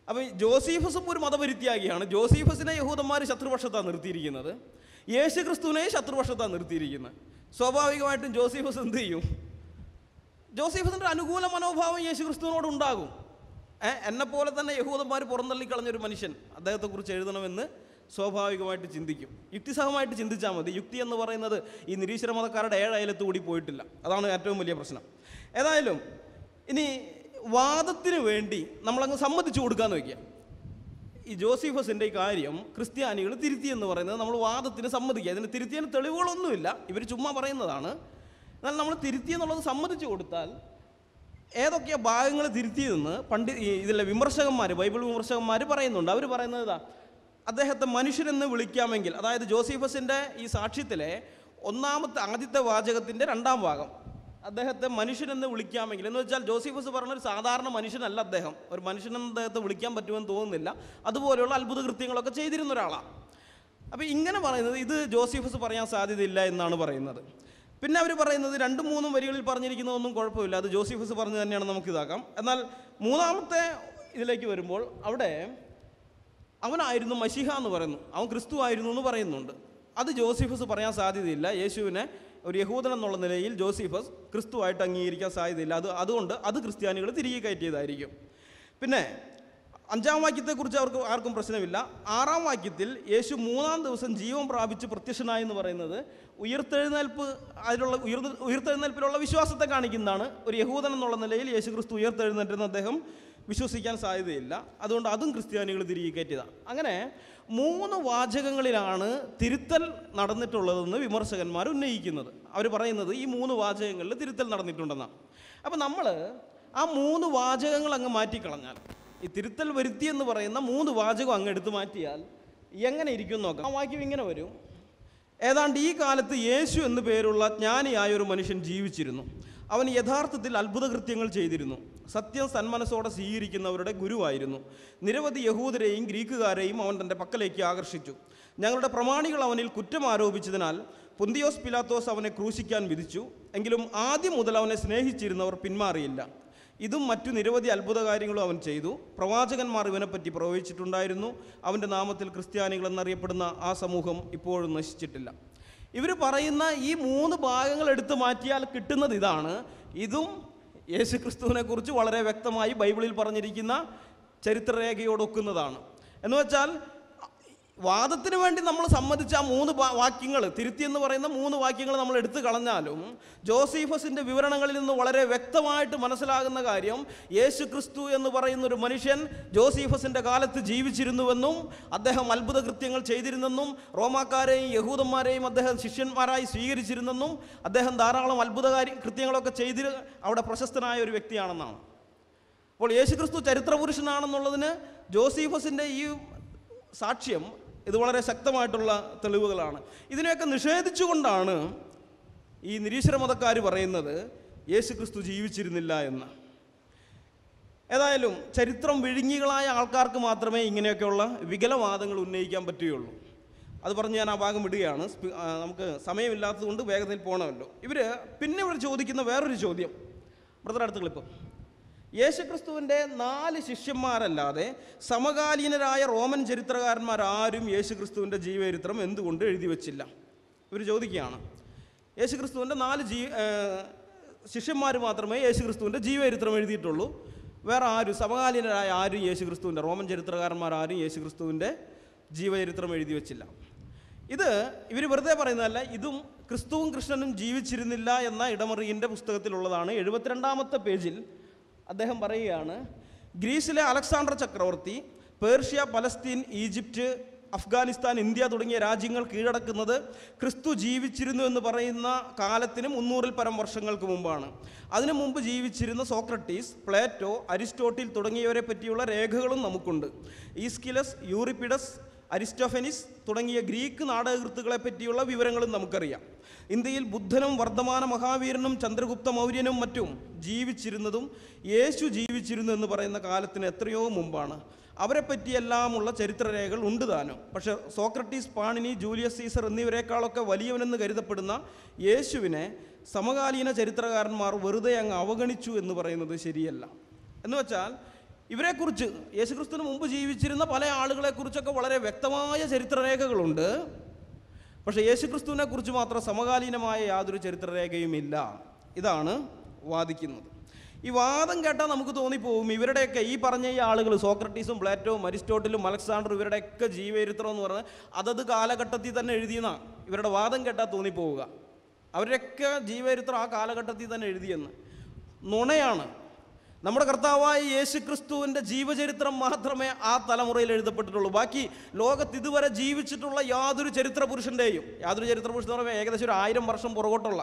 അപ്പം ജോസീഫസും ഒരു മതപരിത്യാഗിയാണ്. ജോസീഫസിനെ യഹൂദന്മാർ ശത്രുപക്ഷത്താണ് നിർത്തിയിരിക്കുന്നത്, യേശു ക്രിസ്തുവിനെ ശത്രുപക്ഷത്താണ് നിർത്തിയിരിക്കുന്നത്. സ്വാഭാവികമായിട്ടും ജോസീഫസ് എന്ത് ചെയ്യും? ജോസീഫസിൻ്റെ അനുകൂല മനോഭാവം യേശു ക്രിസ്തുവിനോട് ഉണ്ടാകും. എന്നെപ്പോലെ തന്നെ യഹൂദന്മാർ പുറന്തള്ളിക്കളഞ്ഞൊരു മനുഷ്യൻ, അദ്ദേഹത്തെക്കുറിച്ച് എഴുതണമെന്ന് സ്വാഭാവികമായിട്ട് ചിന്തിക്കും. യുക്തിസഹമായിട്ട് ചിന്തിച്ചാൽ മതി. യുക്തി എന്ന് പറയുന്നത് ഈ നിരീശ്വര മതക്കാരുടെ 7 അയലത്ത് കൂടി പോയിട്ടില്ല. അതാണ് ഏറ്റവും വലിയ പ്രശ്നം. ഏതായാലും ഇനി വാദത്തിന് വേണ്ടി നമ്മളങ്ങ് സമ്മതിച്ചു കൊടുക്കാമെന്ന് വയ്ക്കുക. ഈ ജോസീഫസിൻ്റെ ഈ കാര്യം ക്രിസ്ത്യാനികൾ തിരുത്തിയെന്ന് പറയുന്നത് നമ്മൾ വാദത്തിന് സമ്മതിക്കുക. ഇതിന് തിരുത്തിയതിന് തെളിവുകളൊന്നുമില്ല, ഇവർ ചുമ്മാ പറയുന്നതാണ്. എന്നാൽ നമ്മൾ തിരുത്തിയെന്നുള്ളത് സമ്മതിച്ചു കൊടുത്താൽ ഏതൊക്കെ ഭാഗങ്ങൾ തിരുത്തിയതെന്ന് ഇതിലെ വിമർശകന്മാർ, ബൈബിൾ വിമർശകന്മാർ പറയുന്നുണ്ട്. അവർ പറയുന്നത് ഇതാ, അദ്ദേഹത്തെ മനുഷ്യരെന്ന് വിളിക്കാമെങ്കിൽ, അതായത് ജോസീഫസിൻ്റെ ഈ സാക്ഷ്യത്തിലെ ആദ്യത്തെ വാചകത്തിൻ്റെ 2ാം ഭാഗം, അദ്ദേഹത്തെ മനുഷ്യനെന്ന് വിളിക്കാമെങ്കിൽ എന്ന് വെച്ചാൽ ജോസീഫസ് പറഞ്ഞൊരു സാധാരണ മനുഷ്യനല്ല അദ്ദേഹം. ഒരു മനുഷ്യനെന്ന് അദ്ദേഹത്തെ വിളിക്കാൻ പറ്റുമെന്ന് തോന്നുന്നില്ല. അതുപോലെയുള്ള അത്ഭുത കൃത്യങ്ങളൊക്കെ ചെയ്തിരുന്ന ഒരാളാണ്. അപ്പോൾ ഇങ്ങനെ പറയുന്നത് ഇത് ജോസീഫസ് പറയാൻ സാധ്യതയില്ല എന്നാണ് പറയുന്നത്. പിന്നെ അവർ പറയുന്നത് 2-3 വരികളിൽ പറഞ്ഞിരിക്കുന്നതൊന്നും കുഴപ്പമില്ല, അത് ജോസീഫസ് പറഞ്ഞു തന്നെയാണ് നമുക്ക് ഇതാക്കാം. എന്നാൽ 3ാമത്തെ ഇതിലേക്ക് വരുമ്പോൾ അവിടെ അവനായിരുന്നു മശിഹ എന്ന് പറയുന്നു, അവൻ ക്രിസ്തു ആയിരുന്നു എന്ന് പറയുന്നുണ്ട്. അത് ജോസീഫസ് പറയാൻ സാധ്യതയില്ല. യേശുവിനെ ഒരു യഹൂദൻ എന്നുള്ള നിലയിൽ ജോസീഫസ് ക്രിസ്തുവായിട്ട് അംഗീകരിക്കാൻ സാധ്യതയില്ല. അതുകൊണ്ട് അത് ക്രിസ്ത്യാനികൾ തിരികെ കയറ്റിയതായിരിക്കും. പിന്നെ 5-ാം വാക്യത്തെക്കുറിച്ച് അവർക്ക് ആർക്കും പ്രശ്നമില്ല. 6-ാം വാക്യത്തിൽ യേശു 3-ാം ദിവസം ജീവൻ പ്രാപിച്ച് പ്രത്യക്ഷനായി എന്ന് പറയുന്നത് ഉയർത്തെഴുന്നേൽപ്പിലുള്ള വിശ്വാസത്തെ കാണിക്കുന്നതാണ്. ഒരു യഹൂദൻ എന്നുള്ള നിലയിൽ യേശു ക്രിസ്തു ഉയർത്തെഴുന്നേറ്റെന്ന് അദ്ദേഹം വിശ്വസിക്കാൻ സാധ്യതയില്ല. അതുകൊണ്ട് അതും ക്രിസ്ത്യാനികൾ തിരികെ കയറ്റിയതാണ്. അങ്ങനെ 3 വാചകങ്ങളിലാണ് തിരുത്തൽ നടന്നിട്ടുള്ളതെന്ന് വിമർശകന്മാർ ഉന്നയിക്കുന്നത്. അവർ പറയുന്നത് ഈ 3 വാചകങ്ങളിൽ തിരുത്തൽ നടന്നിട്ടുണ്ടെന്നാണ്. അപ്പം നമ്മൾ ആ 3 വാചകങ്ങൾ അങ്ങ് മാറ്റിക്കളഞ്ഞാൽ, ഈ തിരുത്തൽ വരുത്തിയെന്ന് പറയുന്ന 3 വാചകം അങ്ങ് എടുത്തു മാറ്റിയാൽ എങ്ങനെ ഇരിക്കും നോക്കാം. ആ വാക്യം ഇങ്ങനെ വരും: ഏതാണ്ട് ഈ കാലത്ത് യേശു എന്നു പേരുള്ള ജ്ഞാനിയായ ഒരു മനുഷ്യൻ ജീവിച്ചിരുന്നു. അവൻ യഥാർത്ഥത്തിൽ അത്ഭുതകൃത്യങ്ങൾ ചെയ്തിരുന്നു. സത്യം സന്മനസ്സോടെ സ്വീകരിക്കുന്നവരുടെ ഗുരുവായിരുന്നു. നിരവധി യഹൂദരെയും ഗ്രീക്കുകാരെയും അവൻ തൻ്റെ പക്കലേക്ക് ആകർഷിച്ചു. ഞങ്ങളുടെ പ്രമാണികൾ അവനിൽ കുറ്റം ആരോപിച്ചതിനാൽ പൊന്തിയോസ് പിലാത്തോസ് അവനെ ക്രൂശിക്കാൻ വിധിച്ചു. എങ്കിലും ആദ്യം മുതൽ അവനെ സ്നേഹിച്ചിരുന്നവർ പിന്മാറിയില്ല. ഇതും മറ്റു നിരവധി അത്ഭുതകാര്യങ്ങളും അവൻ ചെയ്തു. പ്രവാചകന്മാർ ഇവനെപ്പറ്റി പ്രവചിച്ചിട്ടുണ്ടായിരുന്നു. അവൻ്റെ നാമത്തിൽ ക്രിസ്ത്യാനികൾ എന്നറിയപ്പെടുന്ന ആ സമൂഹം ഇപ്പോഴും നശിച്ചിട്ടില്ല. ഇവർ പറയുന്ന ഈ 3 ഭാഗങ്ങൾ എടുത്തു മാറ്റിയാൽ കിട്ടുന്നത് ഇതാണ്. ഇതും യേശുക്രിസ്തുവിനെ കുറിച്ച് വളരെ വ്യക്തമായി ബൈബിളിൽ പറഞ്ഞിരിക്കുന്ന ചരിത്രരേഖയോടൊക്കുന്നതാണ്. എന്ന് വെച്ചാൽ വാദത്തിന് വേണ്ടി നമ്മൾ സമ്മതിച്ച ആ 3 വാക്യങ്ങൾ, തിരുത്തിയെന്ന് പറയുന്ന 3 വാക്യങ്ങൾ നമ്മൾ എടുത്തു കളഞ്ഞാലും ജോസീഫസിൻ്റെ വിവരണങ്ങളിൽ നിന്ന് വളരെ വ്യക്തമായിട്ട് മനസ്സിലാകുന്ന കാര്യം, യേശു ക്രിസ്തു എന്ന് പറയുന്ന ഒരു മനുഷ്യൻ ജോസീഫസിൻ്റെ കാലത്ത് ജീവിച്ചിരുന്നുവെന്നും അദ്ദേഹം അത്ഭുത കൃത്യങ്ങൾ ചെയ്തിരുന്നെന്നും റോമാക്കാരെയും യഹൂദന്മാരെയും അദ്ദേഹം ശിഷ്യന്മാരായി സ്വീകരിച്ചിരുന്നെന്നും അദ്ദേഹം ധാരാളം കൃത്യങ്ങളൊക്കെ ചെയ്ത് അവിടെ പ്രശസ്തനായ ഒരു വ്യക്തിയാണെന്നാണ്. അപ്പോൾ യേശു ക്രിസ്തു ചരിത്രപുരുഷനാണെന്നുള്ളതിന് ജോസീഫസിൻ്റെ ഈ സാക്ഷ്യം ഇത് വളരെ ശക്തമായിട്ടുള്ള തെളിവുകളാണ്. ഇതിനെയൊക്കെ നിഷേധിച്ചുകൊണ്ടാണ് ഈ നിരീശ്വര മതക്കാർ പറയുന്നത് യേശു ക്രിസ്തു ജീവിച്ചിരുന്നില്ല എന്ന്. ഏതായാലും ചരിത്രം വിഴുങ്ങികളായ ആൾക്കാർക്ക് മാത്രമേ ഇങ്ങനെയൊക്കെയുള്ള വികലവാദങ്ങൾ ഉന്നയിക്കാൻ പറ്റുകയുള്ളൂ. അത് പറഞ്ഞ് ഞാൻ ആ ഭാഗം വിടുകയാണ്. നമുക്ക് സമയമില്ലാത്തതുകൊണ്ട് വേഗത്തിൽ പോകണമല്ലോ. പിന്നെ ഇവർ ചോദിക്കുന്ന വേറൊരു ചോദ്യം, ബ്രദർ അടുത്ത ക്ലിപ്പ്: യേശുക്രിസ്തുവിൻ്റെ 4 ശിഷ്യന്മാരല്ലാതെ സമകാലീനരായ റോമൻ ചരിത്രകാരന്മാരാരും യേശുക്രിസ്തുവിൻ്റെ ജീവചരിത്രം എന്തുകൊണ്ട് എഴുതി വച്ചില്ല? ഇവർ ചോദിക്കുകയാണ്. യേശുക്രിസ്തുവിൻ്റെ 4 ശിഷ്യന്മാർ മാത്രമേ യേശുക്രിസ്തുവിൻ്റെ ജീവചരിത്രം എഴുതിയിട്ടുള്ളൂ. വേറെ ആരും, സമകാലീനരായ ആരും യേശുക്രിസ്തുവിൻ്റെ, റോമൻ ചരിത്രകാരന്മാരാരും യേശുക്രിസ്തുവിൻ്റെ ജീവചരിത്രം എഴുതി വച്ചില്ല. ഇത് ഇവർ വെറുതെ പറയുന്നതല്ല, ഇതും ക്രിസ്തുവും കൃഷ്ണനും ജീവിച്ചിരുന്നില്ല എന്ന ഇടമറിയിൻ്റെ പുസ്തകത്തിലുള്ളതാണ്. 72-ാമത്തെ പേജിൽ അദ്ദേഹം പറയുകയാണ്, ഗ്രീസിലെ അലക്സാണ്ടർ ചക്രവർത്തി Persia, Palestine, Egypt, Afghanistan, India തുടങ്ങിയ രാജ്യങ്ങൾ കീഴടക്കുന്നത് ക്രിസ്തു ജീവിച്ചിരുന്നു എന്ന് പറയുന്ന കാലത്തിന് 300-ൽ പരം വർഷങ്ങൾക്ക് മുമ്പാണ്. അതിനു മുമ്പ് ജീവിച്ചിരുന്ന സോക്രട്ടീസ്, പ്ലേറ്റോ, അരിസ്റ്റോട്ടിൽ തുടങ്ങിയവരെ പറ്റിയുള്ള രേഖകളും നമുക്കുണ്ട്. ഈസ്കിലസ്, യൂറിപ്പിഡസ്, അരിസ്റ്റോഫനിസ് തുടങ്ങിയ ഗ്രീക്ക് നാടകകൃത്തുക്കളെ പറ്റിയുള്ള വിവരങ്ങളും നമുക്കറിയാം. ഇന്ത്യയിൽ ബുദ്ധനും വർദ്ധമാന മഹാവീരനും ചന്ദ്രഗുപ്ത മൗര്യനും മറ്റും ജീവിച്ചിരുന്നതും യേശു ജീവിച്ചിരുന്നു എന്ന് പറയുന്ന കാലത്തിന് എത്രയോ മുമ്പാണ്. അവരെ പറ്റിയെല്ലാമുള്ള ചരിത്രരേഖകൾ ഉണ്ട് താനും. പക്ഷേ സോക്രട്ടീസ്, പാണിനി, ജൂലിയസ് സീസർ എന്നിവരെക്കാളൊക്കെ വലിയവനെന്ന് കരുതപ്പെടുന്ന യേശുവിനെ സമകാലീന ചരിത്രകാരന്മാർ വെറുതെ അങ്ങ് അവഗണിച്ചു എന്ന് പറയുന്നത് ശരിയല്ല. എന്ന് വെച്ചാൽ ഇവരെക്കുറിച്ച്, യേശുക്രിസ്തുവിന് മുമ്പ് ജീവിച്ചിരുന്ന പല ആളുകളെക്കുറിച്ചൊക്കെ വളരെ വ്യക്തമായ ചരിത്രരേഖകളുണ്ട്. പക്ഷേ യേശുക്രിസ്തുവിനെ കുറിച്ച് മാത്രം സമകാലീനമായ യാതൊരു ചരിത്രരേഖയുമില്ല. ഇതാണ് വാദിക്കുന്നത്. ഈ വാദം കേട്ടാൽ നമുക്ക് തോന്നിപ്പോവും ഇവരുടെയൊക്കെ ഈ പറഞ്ഞ ഈ ആളുകൾ, സോക്രട്ടീസും പ്ലേറ്റോവും അരിസ്റ്റോട്ടിലും അലക്സാണ്ടറും, ഇവരുടെയൊക്കെ ജീവചരിത്രം എന്ന് പറഞ്ഞാൽ അതത് കാലഘട്ടത്തിൽ തന്നെ എഴുതിയെന്നാണ് ഇവരുടെ വാദം കേട്ടാൽ തോന്നിപ്പോവുക. അവരുടെയൊക്കെ ജീവചരിത്രം ആ കാലഘട്ടത്തിൽ തന്നെ എഴുതിയെന്ന്. നുണയാണ്. നമ്മുടെ കർത്താവായ യേശു ക്രിസ്തുവിൻ്റെ ജീവചരിത്രം മാത്രമേ ആ തലമുറയിൽ എഴുതപ്പെട്ടിട്ടുള്ളൂ. ബാക്കി ലോകത്ത് ഇതുവരെ ജീവിച്ചിട്ടുള്ള യാതൊരു ചരിത്ര പുരുഷൻ്റെയും, യാതൊരു ചരിത്ര പുരുഷൻ എന്ന് പറയുമ്പോൾ ഏകദേശം ഒരു 1000 വർഷം പുറകോട്ടുള്ള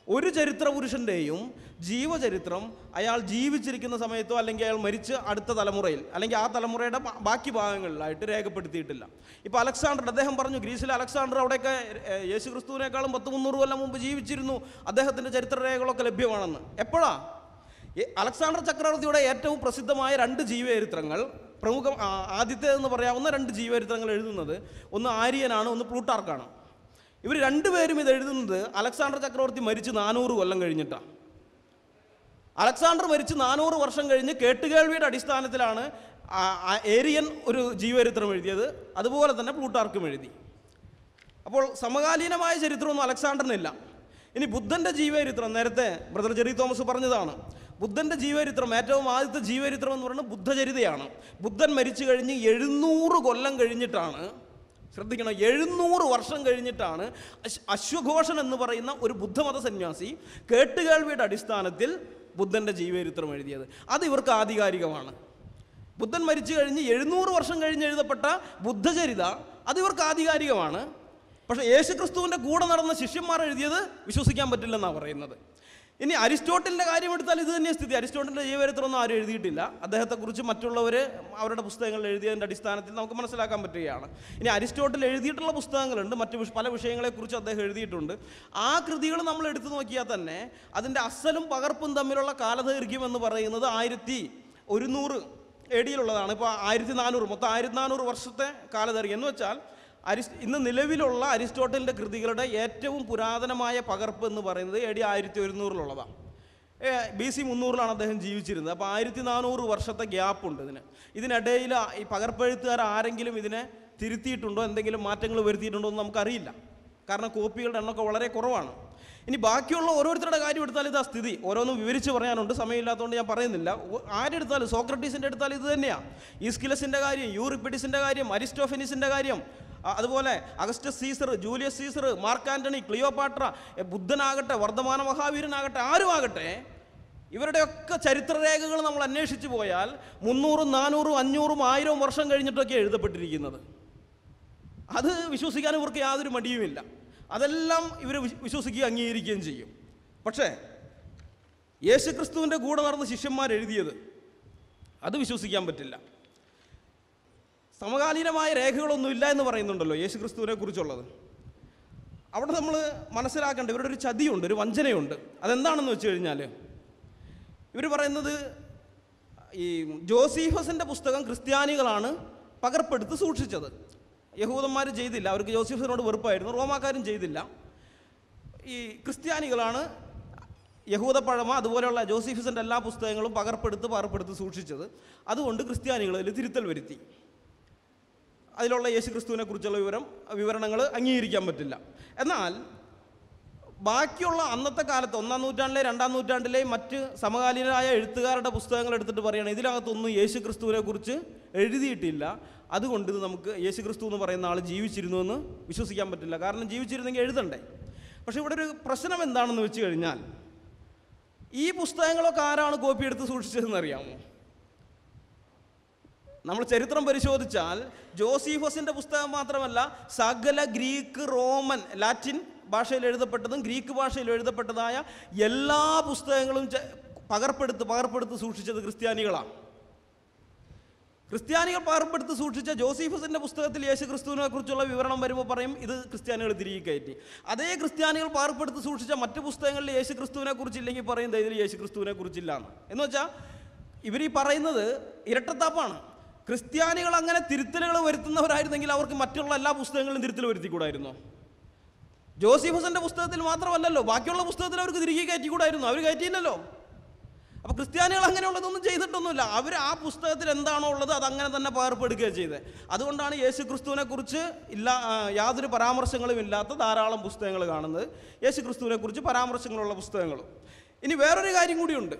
ഒരു ചരിത്ര പുരുഷൻ്റെയും ജീവചരിത്രം അയാൾ ജീവിച്ചിരിക്കുന്ന സമയത്തോ അല്ലെങ്കിൽ അയാൾ മരിച്ച് അടുത്ത തലമുറയിൽ അല്ലെങ്കിൽ ആ തലമുറയുടെ ബാക്കി ഭാഗങ്ങളിലായിട്ട് രേഖപ്പെടുത്തിയിട്ടില്ല. ഇപ്പോൾ അലക്സാണ്ടർ, അദ്ദേഹം പറഞ്ഞു ഗ്രീസിലെ അലക്സാണ്ടർ അവിടെയൊക്കെ യേശു ക്രിസ്തുവിനേക്കാളും 100-300 കൊല്ലം മുമ്പ് ജീവിച്ചിരുന്നു, അദ്ദേഹത്തിൻ്റെ ചരിത്രരേഖകളൊക്കെ ലഭ്യമാണെന്ന്. എപ്പോഴാണ്? അലക്സാണ്ടർ ചക്രവർത്തിയുടെ ഏറ്റവും പ്രസിദ്ധമായ 2 ജീവചരിത്രങ്ങൾ, ആദ്യത്തേതെന്ന് പറയാവുന്ന 2 ജീവചരിത്രങ്ങൾ എഴുതുന്നത് ഒന്ന് ആര്യനാണ്, ഒന്ന് പ്ലൂട്ടാർക്കാണ്. ഇവർ രണ്ടുപേരും ഇത് എഴുതുന്നത് അലക്സാണ്ടർ ചക്രവർത്തി മരിച്ച് 400 കൊല്ലം കഴിഞ്ഞിട്ടാണ്. അലക്സാണ്ടർ മരിച്ച് 400 വർഷം കഴിഞ്ഞ് കേട്ടുകേൾവിയുടെ അടിസ്ഥാനത്തിലാണ് ഏരിയൻ ഒരു ജീവചരിത്രം എഴുതിയത്. അതുപോലെ തന്നെ പ്ലൂട്ടാർക്കും എഴുതി. അപ്പോൾ സമകാലീനമായ ചരിത്രമൊന്നും അലക്സാണ്ടറിനില്ല. ഇനി ബുദ്ധൻ്റെ ജീവചരിത്രം, നേരത്തെ ബ്രദർ ജെറി തോമസ് പറഞ്ഞതാണ്, ബുദ്ധൻ്റെ ജീവചരിത്രം, ഏറ്റവും ആദ്യത്തെ ജീവചരിത്രം എന്ന് പറയുന്നത് ബുദ്ധചരിതയാണ്. ബുദ്ധൻ മരിച്ചു കഴിഞ്ഞ് 700 കൊല്ലം കഴിഞ്ഞിട്ടാണ്, ശ്രദ്ധിക്കണം, 700 വർഷം കഴിഞ്ഞിട്ടാണ് അശ്വഘോഷൻ എന്ന് പറയുന്ന ഒരു ബുദ്ധമത സന്യാസി കേട്ടുകേൾവിയുടെ അടിസ്ഥാനത്തിൽ ബുദ്ധൻ്റെ ജീവചരിത്രം എഴുതിയത്. അത് ഇവർക്ക് ആധികാരികമാണ്. ബുദ്ധൻ മരിച്ചു കഴിഞ്ഞ് 700 വർഷം കഴിഞ്ഞ് എഴുതപ്പെട്ട ബുദ്ധചരിത അത് ഇവർക്ക് ആധികാരികമാണ്. പക്ഷേ യേശുക്രിസ്തുവിൻ്റെ കൂടെ നടന്ന ശിഷ്യന്മാർ എഴുതിയത് വിശ്വസിക്കാൻ പറ്റില്ലെന്നാണ് പറയുന്നത്. ഇനി അരിസ്റ്റോട്ടിലിൻ്റെ കാര്യം എടുത്താൽ ഇത് തന്നെ സ്ഥിതി. അരിസ്റ്റോട്ടിലിൻ്റെ ജീവചരിത്രമൊന്നും ആരും എഴുതിയിട്ടില്ല. അദ്ദേഹത്തെക്കുറിച്ച് മറ്റുള്ളവർ അവരുടെ പുസ്തകങ്ങൾ എഴുതിയതിൻ്റെ അടിസ്ഥാനത്തിൽ നമുക്ക് മനസ്സിലാക്കാൻ പറ്റുകയാണ്. ഇനി അരിസ്റ്റോട്ടിൽ എഴുതിയിട്ടുള്ള പുസ്തകങ്ങളുണ്ട്, മറ്റു പല വിഷയങ്ങളെക്കുറിച്ച് അദ്ദേഹം എഴുതിയിട്ടുണ്ട്. ആ കൃതികൾ നമ്മൾ എടുത്തു നോക്കിയാൽ തന്നെ അതിൻ്റെ അസലും പകർപ്പും തമ്മിലുള്ള കാലദൈർഘ്യം എന്ന് പറയുന്നത് 1100 AD ഇപ്പോൾ 1400, മൊത്തം 1400 വർഷത്തെ കാലദൈർഘ്യം. എന്ന് വെച്ചാൽ ഇന്ന് നിലവിലുള്ള അരിസ്റ്റോട്ടലിൻ്റെ കൃതികളുടെ ഏറ്റവും പുരാതനമായ പകർപ്പ് എന്ന് പറയുന്നത് AD 1100-ലുള്ളതാണ്. BC 300-ലാണ് അദ്ദേഹം ജീവിച്ചിരുന്നത്. അപ്പോൾ 1400 വർഷത്തെ ഗ്യാപ്പുണ്ട് ഇതിനിടയിൽ ഈ പകർപ്പെഴുത്തുകാർ ആരെങ്കിലും ഇതിനെ തിരുത്തിയിട്ടുണ്ടോ, എന്തെങ്കിലും മാറ്റങ്ങൾ വരുത്തിയിട്ടുണ്ടോ എന്ന് നമുക്കറിയില്ല. കാരണം കോപ്പികളുടെ എണ്ണമൊക്കെ വളരെ കുറവാണ്. ഇനി ബാക്കിയുള്ള ഓരോരുത്തരുടെ കാര്യം എടുത്താൽ ഇതാ സ്ഥിതി. ഓരോന്നും വിവരിച്ച് പറയാനുണ്ട്, സമയമില്ലാത്തതുകൊണ്ട് ഞാൻ പറയുന്നില്ല. ആരെടുത്താലും, സോക്രട്ടീസിൻ്റെ എടുത്താൽ ഇത് തന്നെയാണ്. ഈസ്കിലസിൻ്റെ കാര്യം, യൂറിപ്പിഡിസിൻ്റെ കാര്യം, അരിസ്റ്റോഫനിസിൻ്റെ കാര്യം, അതുപോലെ Augustus Caesar, Julius Caesar, Mark Antony, Cleopatra, ബുദ്ധനാകട്ടെ, വർദ്ധമാന മഹാവീരനാകട്ടെ, ആരുമാകട്ടെ, ഇവരുടെയൊക്കെ ചരിത്രരേഖകൾ നമ്മൾ അന്വേഷിച്ച് പോയാൽ 300, 400, 500, 1000 വർഷം കഴിഞ്ഞിട്ടൊക്കെ എഴുതപ്പെട്ടിരിക്കുന്നത്. അത് വിശ്വസിക്കാൻ ഇവർക്ക് യാതൊരു മടിയുമില്ല. അതെല്ലാം ഇവർ വിശ്വസിക്കുകയും അംഗീകരിക്കുകയും ചെയ്യും. പക്ഷേ യേശുക്രിസ്തുവിൻ്റെ കൂടെ നടന്ന ശിഷ്യന്മാർ എഴുതിയത് അത് വിശ്വസിക്കാൻ പറ്റില്ല. സമകാലീനമായ രേഖകളൊന്നുമില്ല എന്ന് പറയുന്നുണ്ടല്ലോ യേശുക്രിസ്തുവിനെ കുറിച്ചുള്ളത്. അവിടെ നമ്മൾ മനസ്സിലാക്കേണ്ട ഇവരുടെ ഒരു ചതിയുണ്ട്, ഒരു വഞ്ചനയുണ്ട്. അതെന്താണെന്ന് വെച്ച് കഴിഞ്ഞാൽ ഇവർ പറയുന്നത് ഈ ജോസീഫസിൻ്റെ പുസ്തകം ക്രിസ്ത്യാനികളാണ് പകർപ്പെടുത്ത് സൂക്ഷിച്ചത്. യഹൂദന്മാർ ചെയ്തില്ല, അവർക്ക് ജോസീഫസിനോട് വെറുപ്പായിരുന്നു. റോമാക്കാരും ചെയ്തില്ല. ഈ ക്രിസ്ത്യാനികളാണ് യഹൂദ പഴമ അതുപോലെയുള്ള ജോസീഫസിൻ്റെ എല്ലാ പുസ്തകങ്ങളും പകർപ്പെടുത്ത് സൂക്ഷിച്ചത്. അതുകൊണ്ട് ക്രിസ്ത്യാനികൾ അതിൽ തിരുത്തൽ വരുത്തി. അതിലുള്ള യേശുക്രിസ്തുവിനെ കുറിച്ചുള്ള വിവരണങ്ങൾ അംഗീകരിക്കാൻ പറ്റില്ല. എന്നാൽ ബാക്കിയുള്ള അന്നത്തെ കാലത്ത് 1-ാം നൂറ്റാണ്ടിലെ 2-ാം നൂറ്റാണ്ടിലെയും മറ്റ് സമകാലീനരായ എഴുത്തുകാരുടെ പുസ്തകങ്ങൾ എടുത്തിട്ട് പറയുകയാണ് ഇതിനകത്തൊന്നും യേശുക്രിസ്തുവിനെ കുറിച്ച് എഴുതിയിട്ടില്ല. അതുകൊണ്ട് ഇത് നമുക്ക് യേശുക്രിസ്തു എന്ന് പറയുന്ന ആൾ ജീവിച്ചിരുന്നു എന്ന് വിശ്വസിക്കാൻ പറ്റില്ല. കാരണം ജീവിച്ചിരുന്നെങ്കിൽ എഴുതണ്ടേ. പക്ഷേ ഇവിടെ ഒരു പ്രശ്നം എന്താണെന്ന് വെച്ച് കഴിഞ്ഞാൽ ഈ പുസ്തകങ്ങളൊക്കെ ആരാണ് കോപ്പി എടുത്ത് സൂക്ഷിച്ചതെന്ന് അറിയാമോ? നമ്മൾ ചരിത്രം പരിശോധിച്ചാൽ ജോസീഫസിൻ്റെ പുസ്തകം മാത്രമല്ല, സകല ഗ്രീക്ക്, റോമൻ, ലാറ്റിൻ ഭാഷയിൽ എഴുതപ്പെട്ടതും ഗ്രീക്ക് ഭാഷയിൽ എഴുതപ്പെട്ടതായ എല്ലാ പുസ്തകങ്ങളും പകർപ്പെടുത്ത് സൂക്ഷിച്ചത് ക്രിസ്ത്യാനികളാണ്. ക്രിസ്ത്യാനികൾ പകർപ്പെടുത്ത് സൂക്ഷിച്ച ജോസീഫസിൻ്റെ പുസ്തകത്തിൽ യേശു ക്രിസ്തുവിനെ കുറിച്ചുള്ള വിവരണം വരുമ്പോൾ പറയും ഇത് ക്രിസ്ത്യാനികൾ തിരികെ കയറ്റി. അതേ ക്രിസ്ത്യാനികൾ പകർപ്പെടുത്ത് സൂക്ഷിച്ച മറ്റു പുസ്തകങ്ങളിൽ യേശു ക്രിസ്തുവിനെ കുറിച്ചില്ലെങ്കിൽ പറയും ഇതിൽ യേശു ക്രിസ്തുവിനെ കുറിച്ചില്ല എന്ന് വെച്ചാൽ ഇവർ ഈ പറയുന്നത് ഇരട്ടത്താപ്പാണ്. ക്രിസ്ത്യാനികൾ അങ്ങനെ തിരുത്തലുകൾ വരുത്തുന്നവരായിരുന്നെങ്കിൽ അവർക്ക് മറ്റുള്ള എല്ലാ പുസ്തകങ്ങളും തിരുത്തൽ വരുത്തിക്കൂടായിരുന്നോ? ജോസീഫസിൻ്റെ പുസ്തകത്തിൽ മാത്രമല്ലല്ലോ, ബാക്കിയുള്ള പുസ്തകത്തിൽ അവർക്ക് തിരികെ കയറ്റിക്കൂടായിരുന്നു. അവർ കയറ്റിയില്ലല്ലോ. അപ്പോൾ ക്രിസ്ത്യാനികൾ അങ്ങനെയുള്ളതൊന്നും ചെയ്തിട്ടൊന്നുമില്ല. അവർ ആ പുസ്തകത്തിൽ എന്താണോ ഉള്ളത് അതങ്ങനെ തന്നെ പകർപ്പെടുകയാണ് ചെയ്തത്. അതുകൊണ്ടാണ് യേശു ക്രിസ്തുവിനെ കുറിച്ച് യാതൊരു പരാമർശങ്ങളും ഇല്ലാത്ത ധാരാളം പുസ്തകങ്ങൾ കാണുന്നത്, യേശു ക്രിസ്തുവിനെ കുറിച്ച് പരാമർശങ്ങളുള്ള പുസ്തകങ്ങളും. ഇനി വേറൊരു കാര്യം കൂടിയുണ്ട്.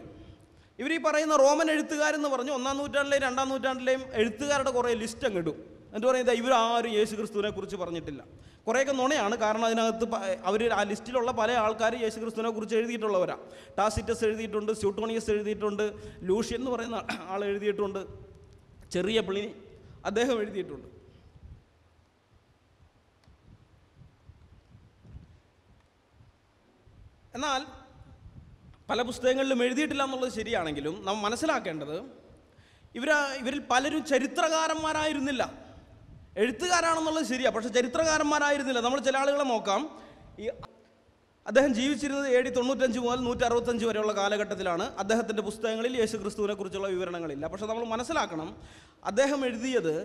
ഇവർ ഈ പറയുന്ന റോമൻ എഴുത്തുകാരെന്ന് പറഞ്ഞു 1-ാം നൂറ്റാണ്ടിലെയും 2-ാം നൂറ്റാണ്ടിലെയും എഴുത്തുകാരുടെ കുറേ ലിസ്റ്റ് അങ്ങ് ഇടും. എന്നിട്ട് പറയുന്നത് ഇവരാരും യേശു ക്രിസ്തുവിനെ കുറിച്ച് പറഞ്ഞിട്ടില്ല. കുറേയൊക്കെ നുണയാണ്. കാരണം അതിനകത്ത് അവർ ആ ലിസ്റ്റിലുള്ള പല ആൾക്കാർ യേശു ക്രിസ്തുവിനെ കുറിച്ച് എഴുതിയിട്ടുള്ളവരാണ്. ടാസിറ്റസ് എഴുതിയിട്ടുണ്ട്, സ്യൂട്ടോണിയസ് എഴുതിയിട്ടുണ്ട്, ലൂഷ്യൻ എന്ന് പറയുന്ന ആൾ എഴുതിയിട്ടുണ്ട്, ചെറിയ പ്ലിനി അദ്ദേഹം എഴുതിയിട്ടുണ്ട്. എന്നാൽ പല പുസ്തകങ്ങളിലും എഴുതിയിട്ടില്ല എന്നുള്ളത് ശരിയാണെങ്കിലും നാം മനസ്സിലാക്കേണ്ടത് ഇവരിൽ പലരും ചരിത്രകാരന്മാരായിരുന്നില്ല. എഴുത്തുകാരാണെന്നുള്ളത് ശരിയാണ്, പക്ഷേ ചരിത്രകാരന്മാരായിരുന്നില്ല. നമ്മൾ ചില ആളുകളെ നോക്കാം. അദ്ദേഹം ജീവിച്ചിരുന്നത് AD 95 മുതൽ 165 വരെയുള്ള കാലഘട്ടത്തിലാണ്. അദ്ദേഹത്തിൻ്റെ പുസ്തകങ്ങളിൽ യേശു ക്രിസ്തുവിനെ കുറിച്ചുള്ള വിവരണങ്ങളില്ല. പക്ഷേ നമ്മൾ മനസ്സിലാക്കണം, അദ്ദേഹം എഴുതിയത്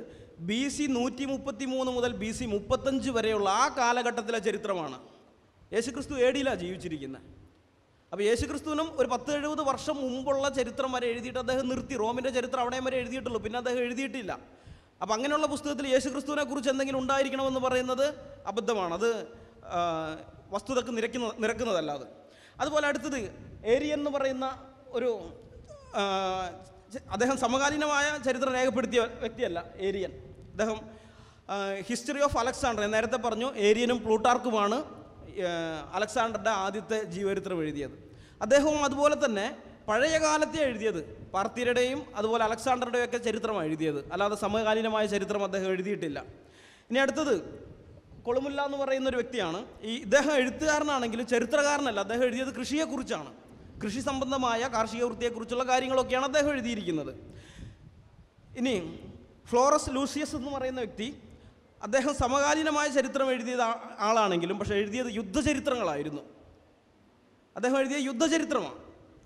BC 133 മുതൽ BC 35 വരെയുള്ള ആ കാലഘട്ടത്തിലെ ചരിത്രമാണ്. യേശു ക്രിസ്തു AD-യിലാണ് ജീവിച്ചിരിക്കുന്നത്. അപ്പോൾ യേശു ക്രിസ്തുവിനും ഒരു 10-70 വർഷം മുമ്പുള്ള ചരിത്രം വരെ എഴുതിയിട്ട് അദ്ദേഹം നിർത്തി. റോമിൻ്റെ ചരിത്രം അവിടെയും വരെ എഴുതിയിട്ടുള്ളൂ, പിന്നെ അദ്ദേഹം എഴുതിയിട്ടില്ല. അപ്പോൾ അങ്ങനെയുള്ള പുസ്തകത്തിൽ യേശു ക്രിസ്തുവിനെ കുറിച്ച് എന്തെങ്കിലും ഉണ്ടായിരിക്കണമെന്ന് പറയുന്നത് അബദ്ധമാണ്. അത് വസ്തുതക്ക് നിരക്കുന്നതല്ല അത്. അതുപോലെ അടുത്തത് ഏരിയൻ എന്ന് പറയുന്ന ഒരു അദ്ദേഹം സമകാലീനമായ ചരിത്രം രേഖപ്പെടുത്തിയ വ്യക്തിയല്ല ഏരിയൻ. അദ്ദേഹം ഹിസ്റ്ററി ഓഫ് അലക്സാണ്ടർ, നേരത്തെ പറഞ്ഞു ഏരിയനും പ്ലൂട്ടാർക്കുമാണ് അലക്സാണ്ടറുടെ ആദ്യത്തെ ജീവചരിത്രം എഴുതിയത്. അദ്ദേഹവും അതുപോലെ തന്നെ പഴയ കാലത്തെ എഴുതിയത്, പാർത്തിയുടെയും അതുപോലെ അലക്സാണ്ടറുടെയും ഒക്കെ ചരിത്രമാണ് എഴുതിയത്, അല്ലാതെ സമകാലീനമായ ചരിത്രം അദ്ദേഹം എഴുതിയിട്ടില്ല. ഇനി അടുത്തത് കൊളുമുല്ല എന്ന് പറയുന്ന ഒരു വ്യക്തിയാണ്. ഇദ്ദേഹം എഴുത്തുകാരനാണെങ്കിലും ചരിത്രകാരനല്ല. അദ്ദേഹം എഴുതിയത് കൃഷിയെക്കുറിച്ചാണ്. കൃഷി സംബന്ധമായ കാർഷിക വൃത്തിയെക്കുറിച്ചുള്ള കാര്യങ്ങളൊക്കെയാണ് അദ്ദേഹം എഴുതിയിരിക്കുന്നത്. ഇനി ഫ്ലോറസ് ലൂസിയസ് എന്ന് പറയുന്ന വ്യക്തി, അദ്ദേഹം സമകാലീനമായ ചരിത്രം എഴുതിയ ആളാണെങ്കിലും പക്ഷേ എഴുതിയത് യുദ്ധചരിത്രങ്ങളായിരുന്നു. അദ്ദേഹം എഴുതിയ യുദ്ധചരിത്രമാണ്,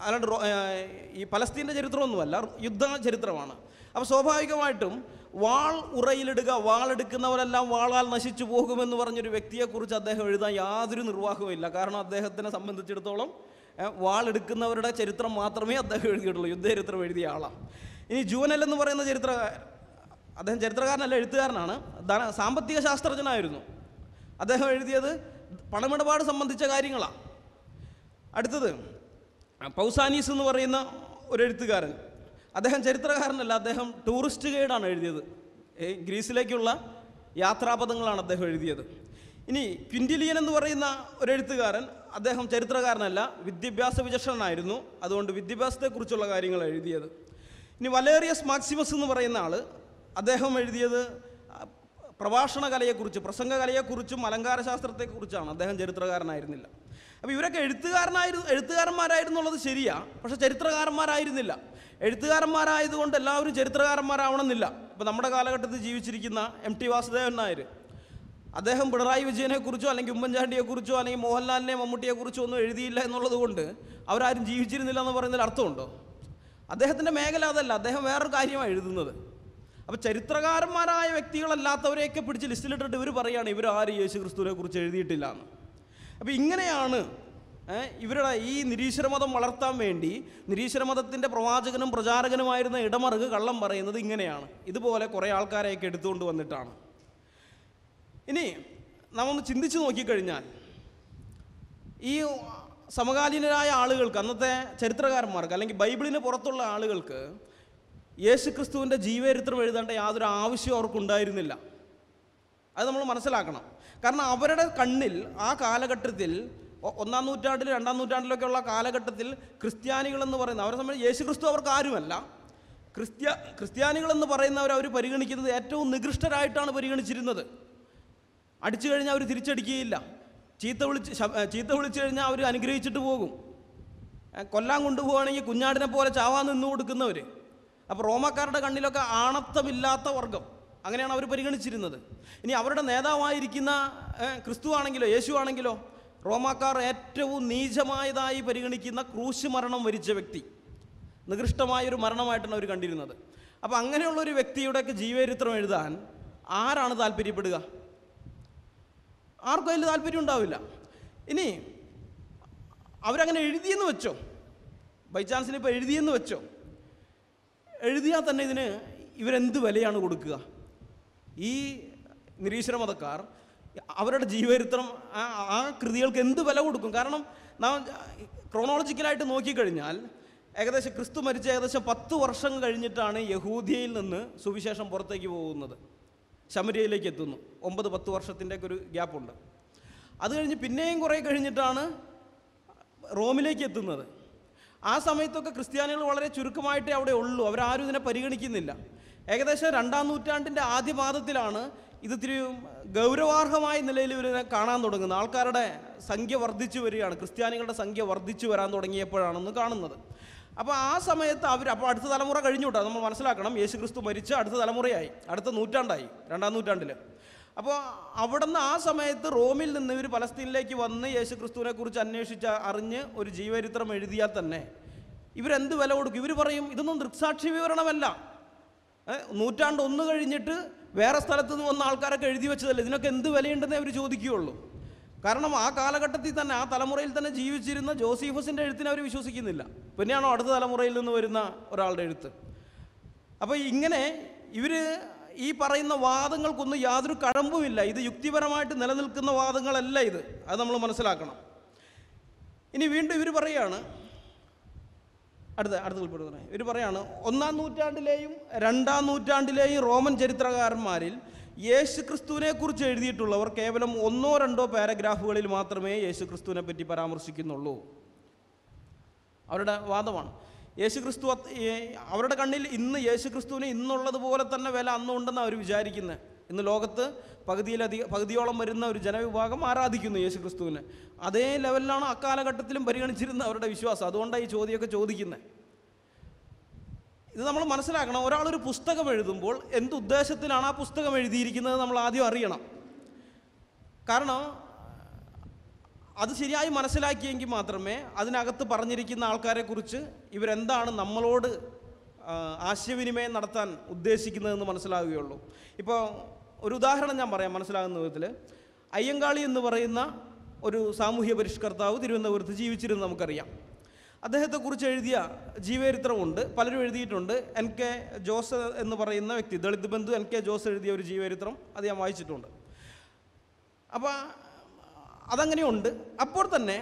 അല്ലാണ്ട് ഈ പലസ്തീൻ്റെ ചരിത്രമൊന്നുമല്ല, യുദ്ധചരിത്രമാണ്. അപ്പോൾ സ്വാഭാവികമായിട്ടും വാൾ ഉറയിലിടുക, വാളെടുക്കുന്നവരെല്ലാം വാളാൽ നശിച്ചു പോകുമെന്ന് പറഞ്ഞൊരു വ്യക്തിയെക്കുറിച്ച് അദ്ദേഹം എഴുതാൻ യാതൊരു നിർവാഹവുമില്ല. കാരണം അദ്ദേഹത്തിനെ സംബന്ധിച്ചിടത്തോളം വാളെടുക്കുന്നവരുടെ ചരിത്രം മാത്രമേ അദ്ദേഹം എഴുതിയിട്ടുള്ളൂ, യുദ്ധചരിത്രം എഴുതിയ ആളാണ്. ഇനി ജൂവനൽ എന്ന് പറയുന്ന അദ്ദേഹം ചരിത്രകാരനല്ല, എഴുത്തുകാരനാണ്. സാമ്പത്തിക ശാസ്ത്രജ്ഞനായിരുന്നു. അദ്ദേഹം എഴുതിയത് പണമിടപാട് സംബന്ധിച്ച കാര്യങ്ങളാണ്. അടുത്തത് പൗസാനീസ് എന്ന് പറയുന്ന ഒരു എഴുത്തുകാരൻ. അദ്ദേഹം ചരിത്രകാരനല്ല, അദ്ദേഹം ടൂറിസ്റ്റ് ഗൈഡാണ് എഴുതിയത്. ഗ്രീസിലേക്കുള്ള യാത്രാപഥങ്ങളാണ് അദ്ദേഹം എഴുതിയത്. ഇനി ക്വിൻറ്റിലിയൻ എന്ന് പറയുന്ന ഒരു എഴുത്തുകാരൻ, അദ്ദേഹം ചരിത്രകാരനല്ല, വിദ്യാഭ്യാസ വിചക്ഷണനായിരുന്നു. അതുകൊണ്ട് വിദ്യാഭ്യാസത്തെക്കുറിച്ചുള്ള കാര്യങ്ങൾ എഴുതിയത്. ഇനി വലേറിയസ് മാക്സിമസ് എന്ന് പറയുന്ന ആൾ, അദ്ദേഹം എഴുതിയത് പ്രഭാഷണ കലയെക്കുറിച്ച്, പ്രസംഗകലയെക്കുറിച്ചും അലങ്കാരശാസ്ത്രത്തെക്കുറിച്ചാണ്. അദ്ദേഹം ചരിത്രകാരനായിരുന്നില്ല. അപ്പോൾ ഇവരൊക്കെ എഴുത്തുകാരന്മാരായിരുന്നുള്ളത് ശരിയാണ്, പക്ഷേ ചരിത്രകാരന്മാരായിരുന്നില്ല. എഴുത്തുകാരന്മാരായതുകൊണ്ട് എല്ലാവരും ചരിത്രകാരന്മാരാവണമെന്നില്ല. ഇപ്പോൾ നമ്മുടെ കാലഘട്ടത്തിൽ ജീവിച്ചിരിക്കുന്ന MT വാസുദേവൻ നായർ, അദ്ദേഹം പിണറായി വിജയനെക്കുറിച്ചോ അല്ലെങ്കിൽ ഉമ്മൻചാണ്ടിയെക്കുറിച്ചോ അല്ലെങ്കിൽ മോഹൻലാലിനെ മമ്മൂട്ടിയെക്കുറിച്ചോ ഒന്നും എഴുതിയില്ല എന്നുള്ളത് കൊണ്ട് അവരാരും ജീവിച്ചിരുന്നില്ല എന്ന് പറയുന്നതിൽ അർത്ഥമുണ്ടോ? അദ്ദേഹത്തിൻ്റെ മേഖല അതല്ല, അദ്ദേഹം വേറൊരു കാര്യമാണ് എഴുതുന്നത്. അപ്പോൾ ചരിത്രകാരന്മാരായ വ്യക്തികളല്ലാത്തവരെയൊക്കെ പിടിച്ച് ലിസ്റ്റിലിട്ടിട്ട് ഇവർ പറയുകയാണ് ഇവരാരും യേശു ക്രിസ്തുവിനെ കുറിച്ച് എഴുതിയിട്ടില്ല എന്ന്. അപ്പോൾ ഇങ്ങനെയാണ് ഇവരുടെ ഈ നിരീശ്വരമതം വളർത്താൻ വേണ്ടി നിരീശ്വരമതത്തിൻ്റെ പ്രവാചകനും പ്രചാരകനുമായിരുന്ന ഇടമറുക് കള്ളം പറയുന്നത് ഇങ്ങനെയാണ്. ഇതുപോലെ കുറേ ആൾക്കാരെയൊക്കെ എടുത്തുകൊണ്ട് വന്നിട്ടാണ്. ഇനി നാം ഒന്ന് ചിന്തിച്ച് നോക്കിക്കഴിഞ്ഞാൽ ഈ സമകാലീനരായ ആളുകൾക്ക്, അന്നത്തെ ചരിത്രകാരന്മാർക്ക് അല്ലെങ്കിൽ ബൈബിളിന് പുറത്തുള്ള ആളുകൾക്ക് യേശു ക്രിസ്തുവിൻ്റെ ജീവചരിത്രം എഴുതേണ്ട യാതൊരു ആവശ്യവും അവർക്കുണ്ടായിരുന്നില്ല. അത് നമ്മൾ മനസ്സിലാക്കണം. കാരണം അവരുടെ കണ്ണിൽ ആ കാലഘട്ടത്തിൽ 1-ാം നൂറ്റാണ്ടിൽ 2-ാം നൂറ്റാണ്ടിലൊക്കെ ഉള്ള കാലഘട്ടത്തിൽ ക്രിസ്ത്യാനികളെന്ന് പറയുന്ന അവരെ സംബന്ധിച്ച് യേശു ക്രിസ്തു അവർക്ക് ആരുമല്ല. ക്രിസ്ത്യാനികളെന്ന് പറയുന്നവർ അവർ പരിഗണിക്കുന്നത് ഏറ്റവും നികൃഷ്ടരായിട്ടാണ് പരിഗണിച്ചിരുന്നത്. അടിച്ചു കഴിഞ്ഞാൽ അവർ തിരിച്ചടിക്കുകയില്ല, ചീത്ത വിളിച്ചു കഴിഞ്ഞാൽ അവർ അനുഗ്രഹിച്ചിട്ട് പോകും, കൊല്ലാൻ കൊണ്ടുപോവുകയാണെങ്കിൽ കുഞ്ഞാടിനെ പോലെ ചാവാൻ നിന്ന് കൊടുക്കുന്നവർ. അപ്പോൾ റോമാക്കാരുടെ കണ്ണിലൊക്കെ ആണത്തമില്ലാത്ത വർഗം, അങ്ങനെയാണ് അവർ പരിഗണിച്ചിരുന്നത്. ഇനി അവരുടെ നേതാവായിരിക്കുന്ന ക്രിസ്തു ആണെങ്കിലോ യേശു ആണെങ്കിലോ റോമാക്കാർ ഏറ്റവും നീചമായതായി പരിഗണിക്കുന്ന ക്രൂശ് മരണം വരിച്ച വ്യക്തി, നികൃഷ്ടമായൊരു മരണമായിട്ടാണ് അവർ കണ്ടിരുന്നത്. അപ്പോൾ അങ്ങനെയുള്ളൊരു വ്യക്തിയുടെയൊക്കെ ജീവചരിത്രം എഴുതാൻ ആരാണ് താല്പര്യപ്പെടുക? ആർക്കും അതിൽ താല്പര്യം ഉണ്ടാവില്ല. ഇനി അവരങ്ങനെ എഴുതിയെന്ന് വെച്ചോ, ബൈ ചാൻസിന് ഇപ്പോൾ എഴുതിയെന്ന് വെച്ചോ, എഴുതിയാൽ തന്നെ ഇതിന് ഇവരെന്ത് വിലയാണ് കൊടുക്കുക? ഈ നിരീശ്വര മതക്കാർ അവരുടെ ജീവചരിത്രം ആ കൃതികൾക്ക് എന്ത് വില കൊടുക്കും? കാരണം നാം ക്രോണോളജിക്കലായിട്ട് നോക്കിക്കഴിഞ്ഞാൽ ഏകദേശം ക്രിസ്തു മരിച്ച ഏകദേശം 10 വർഷം കഴിഞ്ഞിട്ടാണ് യഹൂദിയയിൽ നിന്ന് സുവിശേഷം പുറത്തേക്ക് പോകുന്നത്, ശമരിയയിലേക്ക് എത്തുന്നു. 9-10 വർഷത്തിൻ്റെയൊക്കെ ഒരു ഗ്യാപ്പുണ്ട്. അത് കഴിഞ്ഞ് പിന്നെയും കുറേ കഴിഞ്ഞിട്ടാണ് റോമിലേക്ക് എത്തുന്നത്. ആ സമയത്തൊക്കെ ക്രിസ്ത്യാനികൾ വളരെ ചുരുക്കമായിട്ടേ അവിടെ ഉള്ളൂ, അവരാരും ഇതിനെ പരിഗണിക്കുന്നില്ല. ഏകദേശം 2-ാം നൂറ്റാണ്ടിൻ്റെ ആദ്യപാദത്തിലാണ് ഇത് ഇത്തിരി ഗൗരവാർഹമായ നിലയിൽ ഇവരെ കാണാൻ തുടങ്ങുന്നത്. ആൾക്കാരുടെ സംഖ്യ വർദ്ധിച്ചു വരികയാണ്, ക്രിസ്ത്യാനികളുടെ സംഖ്യ വർദ്ധിച്ചു വരാൻ തുടങ്ങിയപ്പോഴാണെന്ന് കാണുന്നത്. അപ്പോൾ ആ സമയത്ത് അപ്പോൾ അടുത്ത തലമുറ കഴിഞ്ഞു കേട്ടോ, നമ്മൾ മനസ്സിലാക്കണം. യേശു ക്രിസ്തു മരിച്ച് അടുത്ത തലമുറയായി, അടുത്ത നൂറ്റാണ്ടായി, 2-ാം നൂറ്റാണ്ടിൽ. അപ്പോൾ അവിടെ നിന്ന് ആ സമയത്ത് റോമിൽ നിന്ന് ഇവർ പലസ്തീനിലേക്ക് വന്ന് യേശു ക്രിസ്തുവിനെ കുറിച്ച് അന്വേഷിച്ച് അറിഞ്ഞ് ഒരു ജീവചരിത്രം എഴുതിയാൽ തന്നെ ഇവരെന്ത് വില കൊടുക്കും? ഇവർ പറയും ഇതൊന്നും ദൃക്സാക്ഷി വിവരണമല്ല, 1 നൂറ്റാണ്ട് കഴിഞ്ഞിട്ട് വേറെ സ്ഥലത്ത് നിന്ന് വന്ന ആൾക്കാരൊക്കെ എഴുതി വെച്ചതല്ലേ, ഇതിനൊക്കെ എന്ത് വിലയുണ്ടെന്നേ അവർ ചോദിക്കുകയുള്ളൂ. കാരണം ആ കാലഘട്ടത്തിൽ തന്നെ ആ തലമുറയിൽ തന്നെ ജീവിച്ചിരുന്ന ജോസീഫസിൻ്റെ എഴുത്തിനെ അവർ വിശ്വസിക്കുന്നില്ല, പിന്നെയാണോ അടുത്ത തലമുറയിൽ നിന്ന് വരുന്ന ഒരാളുടെ എഴുത്ത്. അപ്പോൾ ഇങ്ങനെ ഇവർ ഈ പറയുന്ന വാദങ്ങൾക്കൊന്നും യാതൊരു കഴമ്പുമില്ല. ഇത് യുക്തിപരമായിട്ട് നിലനിൽക്കുന്ന വാദങ്ങളല്ല ഇത്, അത് നമ്മൾ മനസ്സിലാക്കണം. ഇനി വീണ്ടും ഇവർ പറയുകയാണ്, ഇവർ പറയാണ് 1-ാം നൂറ്റാണ്ടിലെയും 2-ാം നൂറ്റാണ്ടിലെയും റോമൻ ചരിത്രകാരന്മാരിൽ യേശു ക്രിസ്തുവിനെ കുറിച്ച് എഴുതിയിട്ടുള്ളവർ കേവലം 1-2 പാരഗ്രാഫുകളിൽ മാത്രമേ യേശു ക്രിസ്തുവിനെ പറ്റി പരാമർശിക്കുന്നുള്ളൂ. അവരുടെ വാദമാണ്. യേശു ക്രിസ്തു അവരുടെ കണ്ണിൽ ഇന്ന് യേശു ക്രിസ്തുവിന് ഇന്നുള്ളതുപോലെ തന്നെ വില അന്നുണ്ടെന്ന് അവർ വിചാരിക്കുന്നത്. ഇന്ന് ലോകത്ത് പകുതിയോളം വരുന്ന ഒരു ജനവിഭാഗം ആരാധിക്കുന്നു യേശു ക്രിസ്തുവിനെ. അതേ ലെവലിലാണ് അക്കാലഘട്ടത്തിലും പരിഗണിച്ചിരുന്ന അവരുടെ വിശ്വാസം. അതുകൊണ്ടാണ് ഈ ചോദ്യമൊക്കെ ചോദിക്കുന്നത്. ഇത് നമ്മൾ മനസ്സിലാക്കണം. ഒരാളൊരു പുസ്തകം എഴുതുമ്പോൾ എന്തുദ്ദേശത്തിലാണ് ആ പുസ്തകം എഴുതിയിരിക്കുന്നത് നമ്മൾ ആദ്യം അറിയണം. കാരണം അത് ശരിയായി മനസ്സിലാക്കിയെങ്കിൽ മാത്രമേ അതിനകത്ത് പറഞ്ഞിരിക്കുന്ന ആൾക്കാരെക്കുറിച്ച് ഇവരെന്താണ് നമ്മളോട് ആശയവിനിമയം നടത്താൻ ഉദ്ദേശിക്കുന്നതെന്ന് മനസ്സിലാവുകയുള്ളൂ. ഇപ്പോൾ ഒരു ഉദാഹരണം ഞാൻ പറയാം മനസ്സിലാകുന്ന വിധത്തിൽ. അയ്യങ്കാളി എന്ന് പറയുന്ന ഒരു സാമൂഹ്യ പരിഷ്കർത്താവ് തിരുവനന്തപുരത്ത് ജീവിച്ചിരുന്ന് നമുക്കറിയാം. അദ്ദേഹത്തെക്കുറിച്ച് എഴുതിയ ജീവചരിത്രമുണ്ട്, പലരും എഴുതിയിട്ടുണ്ട്. NK ജോസ് എന്ന് പറയുന്ന വ്യക്തി, ദളിത് ബന്ധു NK ജോസ് എഴുതിയ ഒരു ജീവചരിത്രം അത് ഞാൻ വായിച്ചിട്ടുണ്ട്. അപ്പോൾ അതങ്ങനെയുണ്ട്. അപ്പോൾ തന്നെ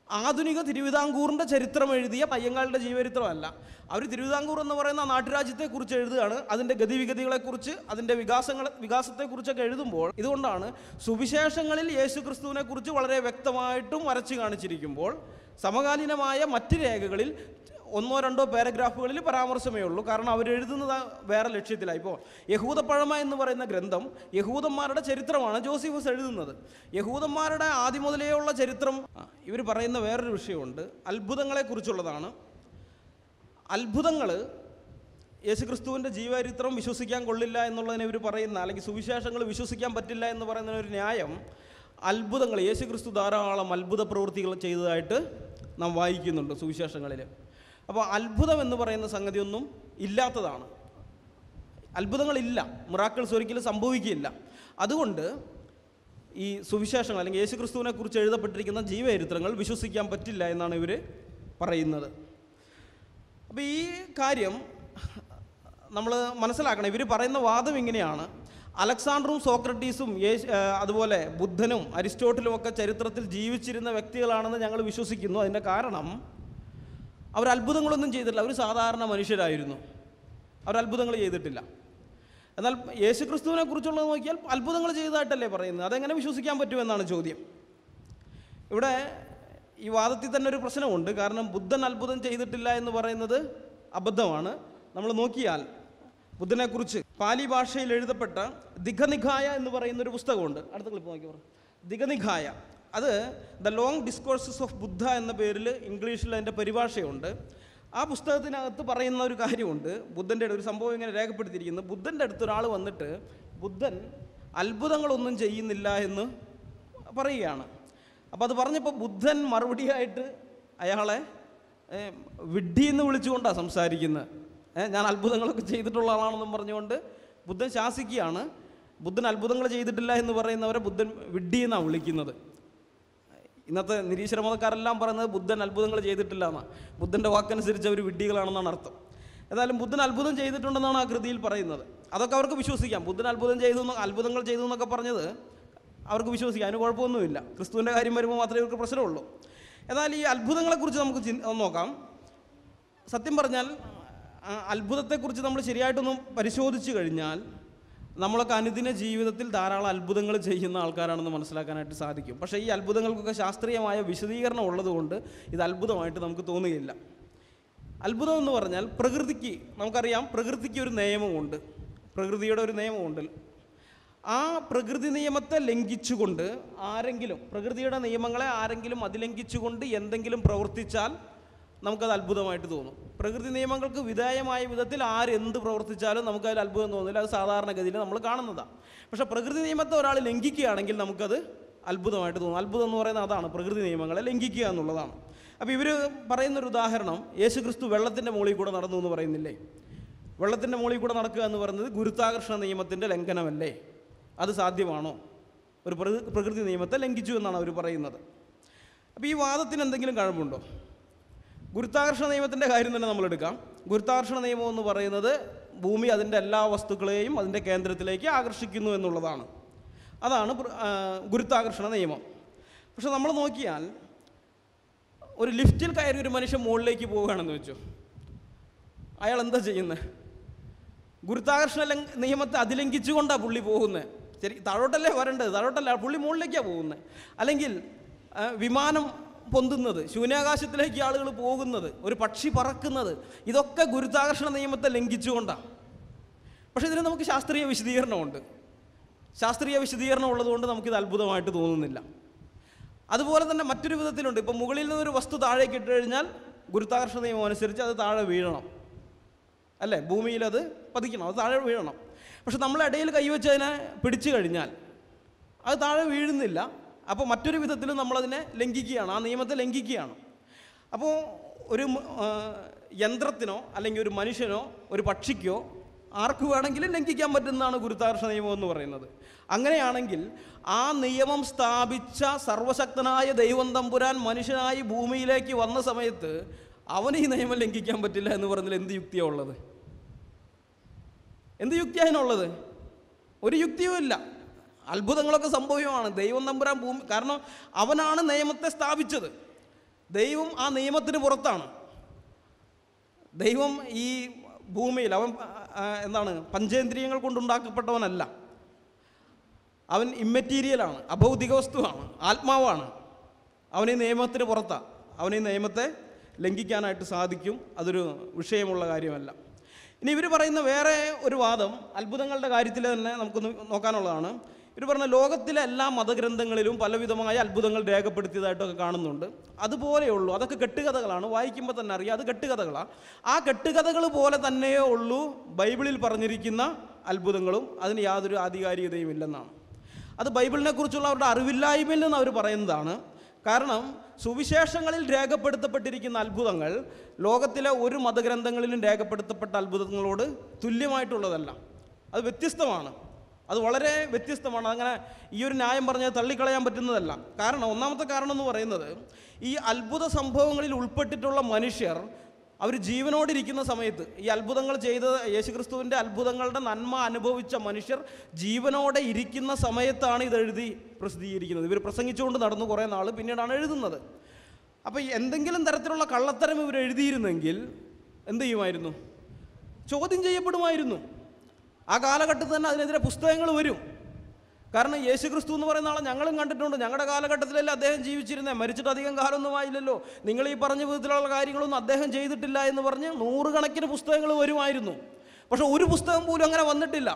ആധുനിക തിരുവിതാംകൂറിൻ്റെ ചരിത്രം എഴുതിയ അയ്യങ്കാളിയുടെ ജീവചരിത്രമല്ല. അവർ തിരുവിതാംകൂർ എന്ന് പറയുന്ന നാട്ടുരാജ്യത്തെക്കുറിച്ച് എഴുതുകയാണ്, അതിൻ്റെ ഗതിവിഗതികളെക്കുറിച്ച്, അതിൻ്റെ വികാസത്തെക്കുറിച്ചൊക്കെ എഴുതുമ്പോൾ ഇതുകൊണ്ടാണ് സുവിശേഷങ്ങളിൽ യേശു ക്രിസ്തുവിനെക്കുറിച്ച് വളരെ വ്യക്തമായിട്ടും വരച്ച് കാണിച്ചിരിക്കുമ്പോൾ സമകാലീനമായ മറ്റ് രേഖകളിൽ 1-2 പാരഗ്രാഫുകളിൽ പരാമർശമേ ഉള്ളൂ. കാരണം അവരെഴുതുന്നത് വേറെ ലക്ഷ്യത്തിലാണ്. ഇപ്പോൾ യഹൂദപ്പഴമ എന്ന് പറയുന്ന ഗ്രന്ഥം യഹൂദന്മാരുടെ ചരിത്രമാണ് ജോസീഫസ് എഴുതുന്നത്. യഹൂദന്മാരുടെ ആദ്യം മുതലേ ഉള്ള ചരിത്രം. ഇവർ പറയുന്ന വേറൊരു വിഷയമുണ്ട്, അത്ഭുതങ്ങളെക്കുറിച്ചുള്ളതാണ്. അത്ഭുതങ്ങൾ യേശുക്രിസ്തുവിൻ്റെ ജീവചരിത്രം വിശ്വസിക്കാൻ കൊള്ളില്ല എന്നുള്ളതിനെ ഇവർ പറയുന്ന, അല്ലെങ്കിൽ സുവിശേഷങ്ങൾ വിശ്വസിക്കാൻ പറ്റില്ല എന്ന് പറയുന്ന ഒരു ന്യായം, അത്ഭുതങ്ങൾ യേശുക്രിസ്തു ധാരാളം അത്ഭുത പ്രവൃത്തികൾ ചെയ്തതായിട്ട് നാം വായിക്കുന്നുണ്ട് സുവിശേഷങ്ങളിൽ. അപ്പോൾ അത്ഭുതം എന്ന് പറയുന്ന സംഗതിയൊന്നും ഇല്ലാത്തതാണ്. അത്ഭുതങ്ങളില്ല, മിറാക്കിൾസ് ഒരിക്കലും സംഭവിക്കില്ല. അതുകൊണ്ട് ഈ സുവിശേഷങ്ങൾ അല്ലെങ്കിൽ യേശുക്രിസ്തുവിനെ കുറിച്ച് എഴുതപ്പെട്ടിരിക്കുന്ന ജീവചരിത്രങ്ങൾ വിശ്വസിക്കാൻ പറ്റില്ല എന്നാണ് ഇവർ പറയുന്നത്. അപ്പോൾ ഈ കാര്യം നമ്മൾ മനസ്സിലാക്കണം. ഇവർ പറയുന്ന വാദം ഇങ്ങനെയാണ്: അലക്സാണ്ടറും സോക്രട്ടീസും അതുപോലെ ബുദ്ധനും അരിസ്റ്റോട്ടിലും ഒക്കെ ചരിത്രത്തിൽ ജീവിച്ചിരുന്ന വ്യക്തികളാണെന്ന് ഞങ്ങൾ വിശ്വസിക്കുന്നു. അതിൻ്റെ കാരണം അവർ അത്ഭുതങ്ങളൊന്നും ചെയ്തിട്ടില്ല, അവർ സാധാരണ മനുഷ്യരായിരുന്നു, അവർ അത്ഭുതങ്ങൾ ചെയ്തിട്ടില്ല. എന്നാൽ യേശുക്രിസ്തുവിനെ കുറിച്ചുള്ളത് നോക്കിയാൽ അത്ഭുതങ്ങൾ ചെയ്തതായിട്ടല്ലേ പറയുന്നത്, അതെങ്ങനെ വിശ്വസിക്കാൻ പറ്റുമെന്നാണ് ചോദ്യം. ഇവിടെ ഈ വാദത്തിൽ തന്നെ ഒരു പ്രശ്നമുണ്ട്. കാരണം ബുദ്ധൻ അത്ഭുതം ചെയ്തിട്ടില്ല എന്ന് പറയുന്നത് അബദ്ധമാണ്, നമ്മൾ നോക്കിയാൽ ബുദ്ധനെക്കുറിച്ച് പാലി ഭാഷയിൽ എഴുതപ്പെട്ട ദിഘനിഘായ എന്ന് പറയുന്നൊരു പുസ്തകമുണ്ട്. അടുത്ത ക്ലിപ്പ് നോക്കി പറ. ദിഘനിഘായ, അത് ദ ലോങ് ഡിസ്കോഴ്സസ് ഓഫ് ബുദ്ധ എന്ന പേരിൽ ഇംഗ്ലീഷിൽ അതിൻ്റെ പരിഭാഷയുണ്ട്. ആ പുസ്തകത്തിനകത്ത് പറയുന്ന ഒരു കാര്യമുണ്ട്. ബുദ്ധൻ്റെ ഒരു സംഭവം ഇങ്ങനെ രേഖപ്പെടുത്തിയിരിക്കുന്നത്, ബുദ്ധൻ്റെ അടുത്ത് ഒരാൾ വന്നിട്ട് ബുദ്ധൻ അത്ഭുതങ്ങളൊന്നും ചെയ്യുന്നില്ല എന്ന് പറയുകയാണ്. അപ്പോൾ അത് പറഞ്ഞപ്പോൾ ബുദ്ധൻ മറുപടിയായിട്ട് അയാളെ വിഡ്ഢി എന്ന് വിളിച്ചുകൊണ്ടാണ് സംസാരിക്കുന്നത്. ഞാൻ അത്ഭുതങ്ങളൊക്കെ ചെയ്തിട്ടുള്ള ആളാണെന്നും പറഞ്ഞുകൊണ്ട് ബുദ്ധൻ ശാസിക്കുകയാണ്. ബുദ്ധൻ അത്ഭുതങ്ങൾ ചെയ്തിട്ടില്ല എന്ന് പറയുന്നവരെ ബുദ്ധൻ വിഡ്ഢി എന്നാണ് വിളിക്കുന്നത്. ഇന്നത്തെ നിരീശ്വര മതക്കാരെല്ലാം പറയുന്നത് ബുദ്ധൻ അത്ഭുതങ്ങൾ ചെയ്തിട്ടില്ല എന്നാണ്. ബുദ്ധൻ്റെ വാക്കനുസരിച്ച് അവർ വിഡ്ഢികളാണെന്നാണ് അർത്ഥം. ഏതായാലും ബുദ്ധൻ അത്ഭുതം ചെയ്തിട്ടുണ്ടെന്നാണ് ആ കൃതിയിൽ പറയുന്നത്. അതൊക്കെ അവർക്ക് വിശ്വസിക്കാം. ബുദ്ധൻ അത്ഭുതങ്ങൾ ചെയ്തു എന്നൊക്കെ പറഞ്ഞത് അവർക്ക് വിശ്വസിക്കാം, അതിന് കുഴപ്പമൊന്നുമില്ല. ക്രിസ്തുവിൻ്റെ കാര്യം വരുമ്പോൾ മാത്രമേ അവർക്ക് പ്രശ്നമുള്ളൂ. എന്നാൽ ഈ അത്ഭുതങ്ങളെക്കുറിച്ച് നമുക്ക് നോക്കാം. സത്യം പറഞ്ഞാൽ അത്ഭുതത്തെക്കുറിച്ച് നമ്മൾ ശരിയായിട്ടൊന്നും പരിശോധിച്ച് കഴിഞ്ഞാൽ നമ്മളൊക്കെ അനുദിന ജീവിതത്തിൽ ധാരാളം അത്ഭുതങ്ങൾ ചെയ്യുന്ന ആൾക്കാരാണെന്ന് മനസ്സിലാക്കാനായിട്ട് സാധിക്കും. പക്ഷേ ഈ അത്ഭുതങ്ങൾക്കൊക്കെ ശാസ്ത്രീയമായ വിശദീകരണം ഉള്ളതുകൊണ്ട് ഇത് അത്ഭുതമായിട്ട് നമുക്ക് തോന്നുകയില്ല. അത്ഭുതം എന്ന് പറഞ്ഞാൽ പ്രകൃതിക്ക്, നമുക്കറിയാം പ്രകൃതിക്ക് ഒരു നിയമമുണ്ട്, പ്രകൃതിയുടെ ഒരു നിയമമുണ്ട്. ആ പ്രകൃതി നിയമത്തെ ലംഘിച്ചുകൊണ്ട് ആരെങ്കിലും, പ്രകൃതിയുടെ നിയമങ്ങളെ ആരെങ്കിലും അതിലംഘിച്ചുകൊണ്ട് എന്തെങ്കിലും പ്രവർത്തിച്ചാൽ നമുക്കത് അത്ഭുതമായിട്ട് തോന്നും. പ്രകൃതി നിയമങ്ങൾക്ക് വിധേയമായ വിധത്തിൽ ആരെന്ത് പ്രവർത്തിച്ചാലും നമുക്കതിൽ അത്ഭുതം തോന്നില്ല. അത് സാധാരണഗതിയിൽ നമ്മൾ കാണുന്നതാണ്. പക്ഷേ പ്രകൃതി നിയമത്തെ ഒരാൾ ലംഘിക്കുകയാണെങ്കിൽ നമുക്കത് അത്ഭുതമായിട്ട് തോന്നും. അത്ഭുതം എന്ന് പറയുന്നത് അതാണ്, പ്രകൃതി നിയമങ്ങളെ ലംഘിക്കുക എന്നുള്ളതാണ്. അപ്പോൾ ഇവർ പറയുന്നൊരു ഉദാഹരണം, യേശു ക്രിസ്തു വെള്ളത്തിൻ്റെ മുകളിൽ കൂടെ നടന്നു എന്ന് പറയുന്നില്ലേ? വെള്ളത്തിൻ്റെ മുകളിൽ കൂടെ നടക്കുക എന്ന് പറയുന്നത് ഗുരുത്വാകർഷണ നിയമത്തിൻ്റെ ലംഘനമല്ലേ? അത് സാധ്യമാണോ? ഒരു പ്രകൃതി നിയമത്തെ ലംഘിച്ചു എന്നാണ് അവർ പറയുന്നത്. അപ്പോൾ ഈ വാദത്തിന് എന്തെങ്കിലും കഴമ്പുണ്ടോ? ഗുരുത്വാകർഷണ നിയമത്തിൻ്റെ കാര്യം തന്നെ നമ്മളെടുക്കാം. ഗുരുത്വാകർഷണ നിയമം എന്ന് പറയുന്നത് ഭൂമി അതിൻ്റെ എല്ലാ വസ്തുക്കളെയും അതിൻ്റെ കേന്ദ്രത്തിലേക്ക് ആകർഷിക്കുന്നു എന്നുള്ളതാണ്. അതാണ് ഗുരുത്വാകർഷണ നിയമം. പക്ഷെ നമ്മൾ നോക്കിയാൽ ഒരു ലിഫ്റ്റിൽ കയറി ഒരു മനുഷ്യൻ മുകളിലേക്ക് പോവുകയാണെന്ന് വെച്ചു, അയാൾ എന്താ ചെയ്യുന്നത്? ഗുരുത്വാകർഷണ നിയമത്തെ അതിലംഘിച്ചുകൊണ്ടാണ് പുള്ളി പോകുന്നത്. ശരി, താഴോട്ടല്ലേ വരേണ്ടത്, താഴോട്ടല്ല, പുള്ളി മുകളിലേക്കാണ് പോകുന്നത്. അല്ലെങ്കിൽ വിമാനം പൊന്തുന്നത്, ശൂന്യാകാശത്തിലേക്ക് ആളുകൾ പോകുന്നത്, ഒരു പക്ഷി പറക്കുന്നത്, ഇതൊക്കെ ഗുരുത്വാകർഷണ നിയമത്തെ ലംഘിച്ചുകൊണ്ടാണ്. പക്ഷേ ഇതിന് നമുക്ക് ശാസ്ത്രീയ വിശദീകരണമുണ്ട്. ശാസ്ത്രീയ വിശദീകരണം ഉള്ളതുകൊണ്ട് നമുക്കിത് അത്ഭുതമായിട്ട് തോന്നുന്നില്ല. അതുപോലെ തന്നെ മറ്റൊരു വിധത്തിലുണ്ട്. ഇപ്പം മുകളിൽ നിന്നൊരു വസ്തു താഴേക്ക് ഇട്ട് കഴിഞ്ഞാൽ ഗുരുത്വാകർഷണ നിയമം അനുസരിച്ച് അത് താഴെ വീഴണം, അല്ലേ? ഭൂമിയിൽ അത് പതിക്കണം, അത് താഴെ വീഴണം. പക്ഷെ നമ്മളിടയിൽ കൈവച്ചതിനെ പിടിച്ചു കഴിഞ്ഞാൽ അത് താഴെ വീഴുന്നില്ല. അപ്പോൾ മറ്റൊരു വിധത്തിലും നമ്മളതിനെ ലംഘിക്കുകയാണ്, ആ നിയമത്തെ ലംഘിക്കുകയാണ്. അപ്പോൾ ഒരു യന്ത്രത്തിനോ അല്ലെങ്കിൽ ഒരു മനുഷ്യനോ ഒരു പക്ഷിക്കോ ആർക്ക് വേണമെങ്കിലും ലംഘിക്കാൻ പറ്റുന്നതാണ് ഗുരുത്വാകർഷണ നിയമം എന്ന് പറയുന്നത്. അങ്ങനെയാണെങ്കിൽ ആ നിയമം സ്ഥാപിച്ച സർവശക്തനായ ദൈവം തമ്പുരാൻ മനുഷ്യനായി ഭൂമിയിലേക്ക് വന്ന സമയത്ത് അവന് ഈ നിയമം ലംഘിക്കാൻ പറ്റില്ല എന്ന് പറഞ്ഞാൽ എന്ത് യുക്തിയാണ് ഉള്ളത്? എന്ത് യുക്തിയാണ് അതിനുള്ളത്? ഒരു യുക്തിയും ഇല്ല. അത്ഭുതങ്ങളൊക്കെ സംഭവമാണ്. ദൈവം തമ്പുരാൻ ഭൂമി, കാരണം അവനാണ് നിയമത്തെ സ്ഥാപിച്ചത്. ദൈവം ആ നിയമത്തിന് പുറത്താണ്. ദൈവം ഈ ഭൂമിയിൽ അവൻ എന്താണ്, പഞ്ചേന്ദ്രിയങ്ങൾ കൊണ്ടുണ്ടാക്കപ്പെട്ടവനല്ല. അവൻ ഇമ്മെറ്റീരിയലാണ്, അഭൗതിക വസ്തുവാണ്, ആത്മാവാണ്. അവൻ ഈ നിയമത്തിന് പുറത്താണ്. അവൻ ഈ നിയമത്തെ ലംഘിക്കാനായിട്ട് സാധിക്കും. അതൊരു വിഷയമുള്ള കാര്യമല്ല. ഇനി ഇവർ പറയുന്ന വേറെ ഒരു വാദം അത്ഭുതങ്ങളുടെ കാര്യത്തിൽ തന്നെ നമുക്കൊന്ന് നോക്കാനുള്ളതാണ്. ഇവർ പറഞ്ഞ ലോകത്തിലെ എല്ലാ മതഗ്രന്ഥങ്ങളിലും പലവിധമായ അത്ഭുതങ്ങൾ രേഖപ്പെടുത്തിയതായിട്ടൊക്കെ കാണുന്നുണ്ട്. അതുപോലെയുള്ളൂ, അതൊക്കെ കെട്ടുകഥകളാണ്. വായിക്കുമ്പോൾ തന്നെ അറിയാം അത് കെട്ടുകഥകളാണ്. ആ കെട്ടുകഥകൾ പോലെ തന്നെയേ ഉള്ളൂ ബൈബിളിൽ പറഞ്ഞിരിക്കുന്ന അത്ഭുതങ്ങളും. അതിന് യാതൊരു ആധികാരികതയും ഇല്ലെന്നാണ്. അത് ബൈബിളിനെക്കുറിച്ചുള്ള അവരുടെ അറിവില്ലായ്മയിൽ നിന്ന് അവർ പറയുന്നതാണ്. കാരണം സുവിശേഷങ്ങളിൽ രേഖപ്പെടുത്തപ്പെട്ടിരിക്കുന്ന അത്ഭുതങ്ങൾ ലോകത്തിലെ ഒരു മതഗ്രന്ഥങ്ങളിലും രേഖപ്പെടുത്തപ്പെട്ട അത്ഭുതങ്ങളോട് തുല്യമായിട്ടുള്ളതല്ല. അത് വ്യത്യസ്തമാണ്, അത് വളരെ വ്യത്യസ്തമാണ്. അങ്ങനെ ഈ ഒരു ന്യായം പറഞ്ഞത് തള്ളിക്കളയാൻ പറ്റുന്നതല്ല. കാരണം ഒന്നാമത്തെ കാരണം എന്ന് പറയുന്നത്, ഈ അത്ഭുത സംഭവങ്ങളിൽ ഉൾപ്പെട്ടിട്ടുള്ള മനുഷ്യർ അവർ ജീവനോടിരിക്കുന്ന സമയത്ത്, ഈ അത്ഭുതങ്ങൾ ചെയ്ത യേശുക്രിസ്തുവിൻ്റെ അത്ഭുതങ്ങളുടെ നന്മ അനുഭവിച്ച മനുഷ്യർ ജീവനോടെ ഇരിക്കുന്ന സമയത്താണ് ഇത് എഴുതി പ്രസിദ്ധീകരിക്കുന്നത്. ഇവർ പ്രസംഗിച്ചുകൊണ്ട് നടന്നു കുറേ നാൾ, പിന്നീടാണ് എഴുതുന്നത്. അപ്പോൾ എന്തെങ്കിലും തരത്തിലുള്ള കള്ളത്തരം ഇവർ എഴുതിയിരുന്നെങ്കിൽ എന്ത് ചെയ്യുമായിരുന്നു? ചോദ്യം ചെയ്യപ്പെടുമായിരുന്നു. ആ കാലഘട്ടത്തിൽ തന്നെ അതിനെതിരെ പുസ്തകങ്ങൾ വരും. കാരണം യേശു ക്രിസ്തു എന്ന് പറയുന്ന ആളെ ഞങ്ങളും കണ്ടിട്ടുണ്ട്. ഞങ്ങളുടെ കാലഘട്ടത്തിലല്ലേ അദ്ദേഹം ജീവിച്ചിരുന്നത്, മരിച്ചിട്ട് അധികം കാലമൊന്നും ആയില്ലല്ലോ. നിങ്ങൾ ഈ പറഞ്ഞ വിധത്തിലുള്ള കാര്യങ്ങളൊന്നും അദ്ദേഹം ചെയ്തിട്ടില്ല എന്ന് പറഞ്ഞ് 100 കണക്കിന് പുസ്തകങ്ങൾ വരുമായിരുന്നു. പക്ഷെ ഒരു പുസ്തകം പോലും അങ്ങനെ വന്നിട്ടില്ല.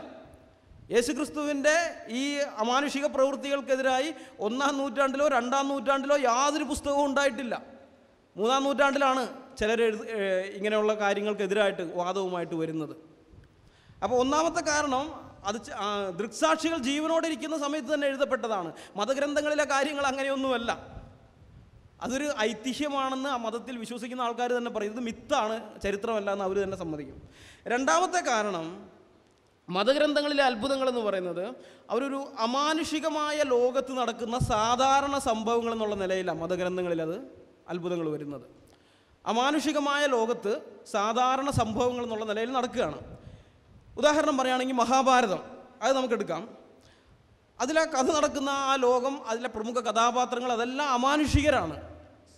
യേശുക്രിസ്തുവിൻ്റെ ഈ അമാനുഷിക പ്രവൃത്തികൾക്കെതിരായി 1-ാം നൂറ്റാണ്ടിലോ 2-ാം നൂറ്റാണ്ടിലോ യാതൊരു പുസ്തകവും ഉണ്ടായിട്ടില്ല. 3-ാം നൂറ്റാണ്ടിലാണ് ചിലർ ഇങ്ങനെയുള്ള കാര്യങ്ങൾക്കെതിരായിട്ട് വാദവുമായിട്ട് വരുന്നത്. അപ്പോൾ ഒന്നാമത്തെ കാരണം അത് ദൃക്സാക്ഷികൾ ജീവനോടെ ഇരിക്കുന്ന സമയത്ത് തന്നെ എഴുതപ്പെട്ടതാണ്. മതഗ്രന്ഥങ്ങളിലെ കാര്യങ്ങൾ അങ്ങനെയൊന്നുമല്ല. അതൊരു ഐതിഹ്യമാണെന്ന് ആ മതത്തിൽ വിശ്വസിക്കുന്ന ആൾക്കാർ തന്നെ പറയും. ഇത് മിത്താണ്, ചരിത്രമല്ല എന്ന് അവർ തന്നെ സമ്മതിക്കും. രണ്ടാമത്തെ കാരണം, മതഗ്രന്ഥങ്ങളിലെ അത്ഭുതങ്ങളെന്ന് പറയുന്നത് അവരൊരു അമാനുഷികമായ ലോകത്ത് നടക്കുന്ന സാധാരണ സംഭവങ്ങൾ എന്നുള്ള നിലയിലാണ് മതഗ്രന്ഥങ്ങളിൽ അത് അത്ഭുതങ്ങൾ വരുന്നത്. അമാനുഷികമായ ലോകത്ത് സാധാരണ സംഭവങ്ങൾ എന്നുള്ള നിലയിൽ നടക്കുകയാണ്. ഉദാഹരണം പറയുകയാണെങ്കിൽ മഹാഭാരതം, അത് നമുക്കെടുക്കാം. അതിലെ കഥ നടക്കുന്ന ആ ലോകം, അതിലെ പ്രമുഖ കഥാപാത്രങ്ങൾ അതെല്ലാം അമാനുഷികരാണ്,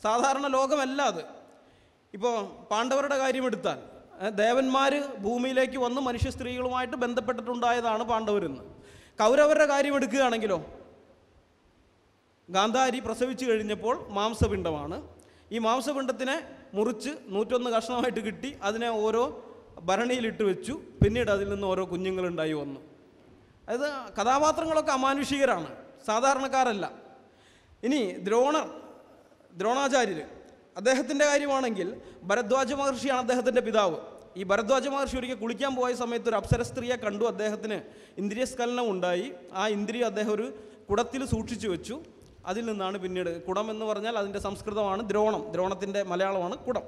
സാധാരണ ലോകമല്ല അത്. ഇപ്പോൾ പാണ്ഡവരുടെ കാര്യം എടുത്താൽ, ദേവന്മാർ ഭൂമിയിലേക്ക് വന്ന് മനുഷ്യ സ്ത്രീകളുമായിട്ട് ബന്ധപ്പെട്ടിട്ടുണ്ടായതാണ് പാണ്ഡവരെന്ന്. കൗരവരുടെ കാര്യം എടുക്കുകയാണെങ്കിലോ, ഗാന്ധാരി പ്രസവിച്ചു കഴിഞ്ഞപ്പോൾ മാംസപിണ്ഡമാണ്. ഈ മാംസപിണ്ഡത്തിനെ മുറിച്ച് 101 കഷ്ണമായിട്ട് കിട്ടി, അതിനെ ഓരോ ഭരണിയിലിട്ട് വെച്ചു. പിന്നീട് അതിൽ നിന്ന് ഓരോ കുഞ്ഞുങ്ങളുണ്ടായി വന്നു. അതായത് കഥാപാത്രങ്ങളൊക്കെ അമാനുഷികരാണ്, സാധാരണക്കാരല്ല. ഇനി ദ്രോണാചാര്യർ, അദ്ദേഹത്തിൻ്റെ കാര്യമാണെങ്കിൽ ഭരദ്വാജ മഹർഷിയാണ് അദ്ദേഹത്തിൻ്റെ പിതാവ്. ഈ ഭരദ്വാജ മഹർഷി ഒരിക്കൽ കുളിക്കാൻ പോയ സമയത്ത് ഒരു അപ്സര സ്ത്രീയെ കണ്ടു. അദ്ദേഹത്തിന് ഇന്ദ്രിയസ്ഖലനം ഉണ്ടായി. ആ ഇന്ദ്രിയം അദ്ദേഹം ഒരു കുടത്തിൽ സൂക്ഷിച്ചു വെച്ചു. അതിൽ നിന്നാണ് പിന്നീട്, കുടം എന്ന് പറഞ്ഞാൽ അതിൻ്റെ സംസ്കൃതമാണ് ദ്രോണം, ദ്രോണത്തിൻ്റെ മലയാളമാണ് കുടം.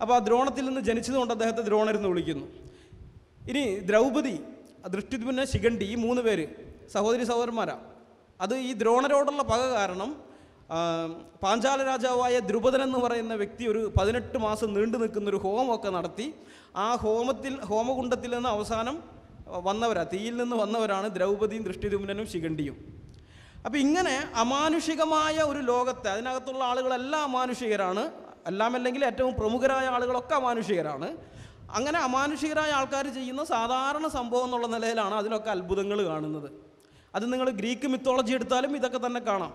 അപ്പോൾ ആ ദ്രോണത്തിൽ നിന്ന് ജനിച്ചതുകൊണ്ട് അദ്ദേഹത്തെ ദ്രോണരെന്ന് വിളിക്കുന്നു. ഇനി ദ്രൗപദി, ദൃഷ്ടിദ്യുമ്ന, ശിഖണ്ഡി, ഈ 3 പേര് സഹോദരന്മാരാണ്. അത് ഈ ദ്രോണരോടുള്ള പക കാരണം പാഞ്ചാല രാജാവായ ദ്രുപദൻ എന്ന് പറയുന്ന വ്യക്തി ഒരു 18 മാസം നീണ്ടു നിൽക്കുന്നൊരു ഹോമമൊക്കെ നടത്തി. ആ ഹോമകുണ്ടത്തിൽ നിന്ന് അവസാനം തീയിൽ നിന്ന് വന്നവരാണ് ദ്രൗപദിയും ദൃഷ്ടിദ്യുമ്നനും ശിഖണ്ഡിയും. അപ്പോൾ ഇങ്ങനെ അമാനുഷികമായ ഒരു ലോകത്തെ, അതിനകത്തുള്ള ആളുകളെല്ലാം അമാനുഷികരാണ്, എല്ലാമല്ലെങ്കിൽ ഏറ്റവും പ്രമുഖരായ ആളുകളൊക്കെ അമാനുഷികരാണ്. അങ്ങനെ അമാനുഷികരായ ആൾക്കാർ ചെയ്യുന്ന സാധാരണ സംഭവം എന്നുള്ള നിലയിലാണ് അതിലൊക്കെ അത്ഭുതങ്ങൾ കാണുന്നത്. അത് നിങ്ങൾ ഗ്രീക്ക് മിത്തോളജി എടുത്താലും ഇതൊക്കെ തന്നെ കാണാം.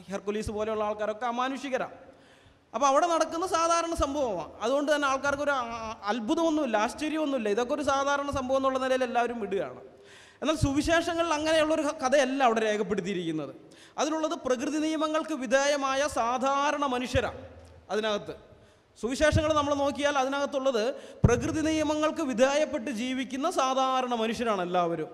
ഹെർക്കുലീസ് പോലെയുള്ള ആൾക്കാരൊക്കെ അമാനുഷികരാണ്. അപ്പോൾ അവിടെ നടക്കുന്ന സാധാരണ സംഭവമാണ്. അതുകൊണ്ട് തന്നെ ആൾക്കാർക്കൊരു അത്ഭുതമൊന്നുമില്ല, ആശ്ചര്യമൊന്നുമില്ല. ഇതൊക്കെ ഒരു സാധാരണ സംഭവം എന്നുള്ള നിലയിൽ എല്ലാവരും വിടുകയാണ്. എന്നാൽ സുവിശേഷങ്ങളിൽ അങ്ങനെയുള്ളൊരു കഥയല്ല അവിടെ രേഖപ്പെടുത്തിയിരിക്കുന്നത്. അതിലുള്ളത് പ്രകൃതി നിയമങ്ങൾക്ക് വിധേയമായ സാധാരണ മനുഷ്യരാണ്. അതിനകത്ത് സുവിശേഷങ്ങൾ നമ്മൾ നോക്കിയാൽ അതിനകത്തുള്ളത് പ്രകൃതി നിയമങ്ങൾക്ക് വിധേയപ്പെട്ട് ജീവിക്കുന്ന സാധാരണ മനുഷ്യരാണ് എല്ലാവരും.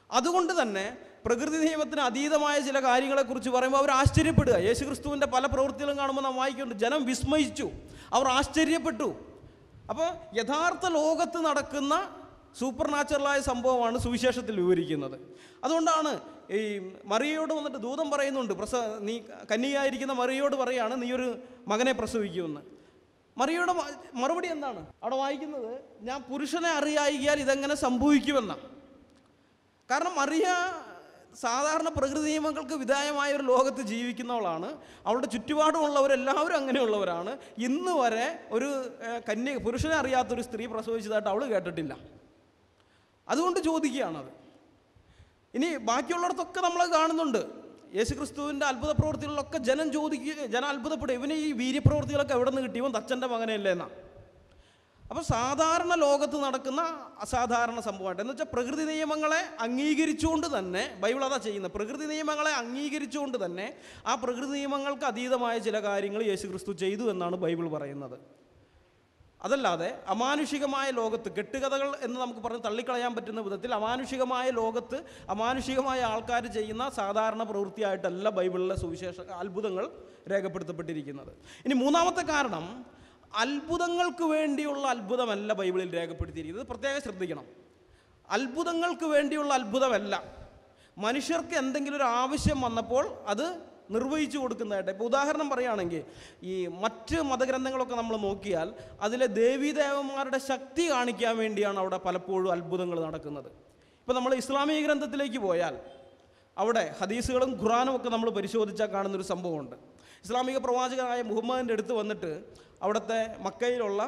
അതുകൊണ്ട് തന്നെ പ്രകൃതി നിയമത്തിന് അതീതമായ ചില കാര്യങ്ങളെക്കുറിച്ച് പറയുമ്പോൾ അവർ ആശ്ചര്യപ്പെടുക. യേശുക്രിസ്തുവിൻ്റെ പല പ്രവൃത്തികളും കാണുമ്പോൾ നാം വായിക്കുന്നുണ്ട്, ജനം വിസ്മയിച്ചു, അവർ ആശ്ചര്യപ്പെട്ടു. അപ്പോൾ യഥാർത്ഥ ലോകത്ത് നടക്കുന്ന സൂപ്പർ നാച്ചുറലായ സംഭവമാണ് സുവിശേഷത്തിൽ വിവരിക്കുന്നത്. അതുകൊണ്ടാണ് ഈ മറിയയോട് വന്നിട്ട് ദൂതൻ പറയുന്നുണ്ട്, നീ കന്യകയായിരിക്കുന്ന മറിയയോട് പറയാണ്, നീ ഒരു മകനെ പ്രസവിക്കുമെന്ന്. മറിയയുടെ മറുപടി എന്താണ് അവിടെ വായിക്കുന്നത്? ഞാൻ പുരുഷനെ അറിയായികയാൽ ഇതെങ്ങനെ സംഭവിക്കുമെന്നാണ്. കാരണം മറിയ സാധാരണ പ്രകൃതി നിയമങ്ങൾക്ക് വിധേയമായ ഒരു ലോകത്ത് ജീവിക്കുന്നവളാണ്. അവളുടെ ചുറ്റുപാടുമുള്ളവരെല്ലാവരും അങ്ങനെയുള്ളവരാണ്. ഇന്ന് വരെ ഒരു പുരുഷനെ അറിയാത്തൊരു സ്ത്രീ പ്രസവിച്ചതായിട്ട് അവൾ കേട്ടിട്ടില്ല. അതുകൊണ്ട് ചോദിക്കുകയാണത്. ഇനി ബാക്കിയുള്ളിടത്തൊക്കെ നമ്മൾ കാണുന്നുണ്ട്, യേശുക്രിസ്തുവിൻ്റെ അത്ഭുത പ്രവൃത്തികളിലൊക്കെ ജനം അത്ഭുതപ്പെടും, ഇവന് ഈ വീര്യപ്രവൃത്തികളൊക്കെ എവിടെ നിന്ന് കിട്ടി, ഇവൻ തച്ചൻ്റെ മകനല്ലേ എന്നാണ്. അപ്പോൾ സാധാരണ ലോകത്ത് നടക്കുന്ന അസാധാരണ സംഭവമായിട്ട്, എന്ന് വെച്ചാൽ പ്രകൃതി നിയമങ്ങളെ അംഗീകരിച്ചുകൊണ്ട് തന്നെ, ബൈബിൾ അതാ ചെയ്യുന്നത്, പ്രകൃതി നിയമങ്ങളെ അംഗീകരിച്ചുകൊണ്ട് തന്നെ ആ പ്രകൃതി നിയമങ്ങൾക്ക് അതീതമായ ചില കാര്യങ്ങൾ യേശുക്രിസ്തു ചെയ്തു എന്നാണ് ബൈബിൾ പറയുന്നത്. അതല്ലാതെ അമാനുഷികമായ ലോകത്ത്, കെട്ടുകഥകൾ എന്ന് നമുക്ക് പറഞ്ഞ് തള്ളിക്കളയാൻ പറ്റുന്ന വിധത്തിൽ അമാനുഷികമായ ലോകത്ത് അമാനുഷികമായ ആൾക്കാർ ചെയ്യുന്ന സാധാരണ പ്രവൃത്തിയായിട്ടല്ല ബൈബിളിലെ സുവിശേഷ അത്ഭുതങ്ങൾ രേഖപ്പെടുത്തപ്പെട്ടിരിക്കുന്നത്. ഇനി മൂന്നാമത്തെ കാരണം, അത്ഭുതങ്ങൾക്ക് വേണ്ടിയുള്ള അത്ഭുതമല്ല ബൈബിളിൽ രേഖപ്പെടുത്തിയിരിക്കുന്നത്. പ്രത്യേകം ശ്രദ്ധിക്കണം. അത്ഭുതങ്ങൾക്ക് വേണ്ടിയുള്ള അത്ഭുതമല്ല, മനുഷ്യർക്ക് എന്തെങ്കിലും ഒരു ആവശ്യം വന്നപ്പോൾ അത് നിർവഹിച്ചു കൊടുക്കുന്നതായിട്ട്. ഇപ്പോൾ ഉദാഹരണം പറയുകയാണെങ്കിൽ, ഈ മറ്റ് മതഗ്രന്ഥങ്ങളൊക്കെ നമ്മൾ നോക്കിയാൽ അതിലെ ദേവീദേവന്മാരുടെ ശക്തി കാണിക്കാൻ വേണ്ടിയാണ് അവിടെ പലപ്പോഴും അത്ഭുതങ്ങൾ നടക്കുന്നത്. ഇപ്പോൾ നമ്മൾ ഇസ്ലാമിക ഗ്രന്ഥത്തിലേക്ക് പോയാൽ അവിടെ ഹദീസുകളും ഖുറാനും ഒക്കെ നമ്മൾ പരിശോധിച്ചാൽ കാണുന്നൊരു സംഭവമുണ്ട്. ഇസ്ലാമിക പ്രവാചകനായ മുഹമ്മദിൻ്റെ അടുത്ത് വന്നിട്ട് അവിടുത്തെ മക്കയിലുള്ള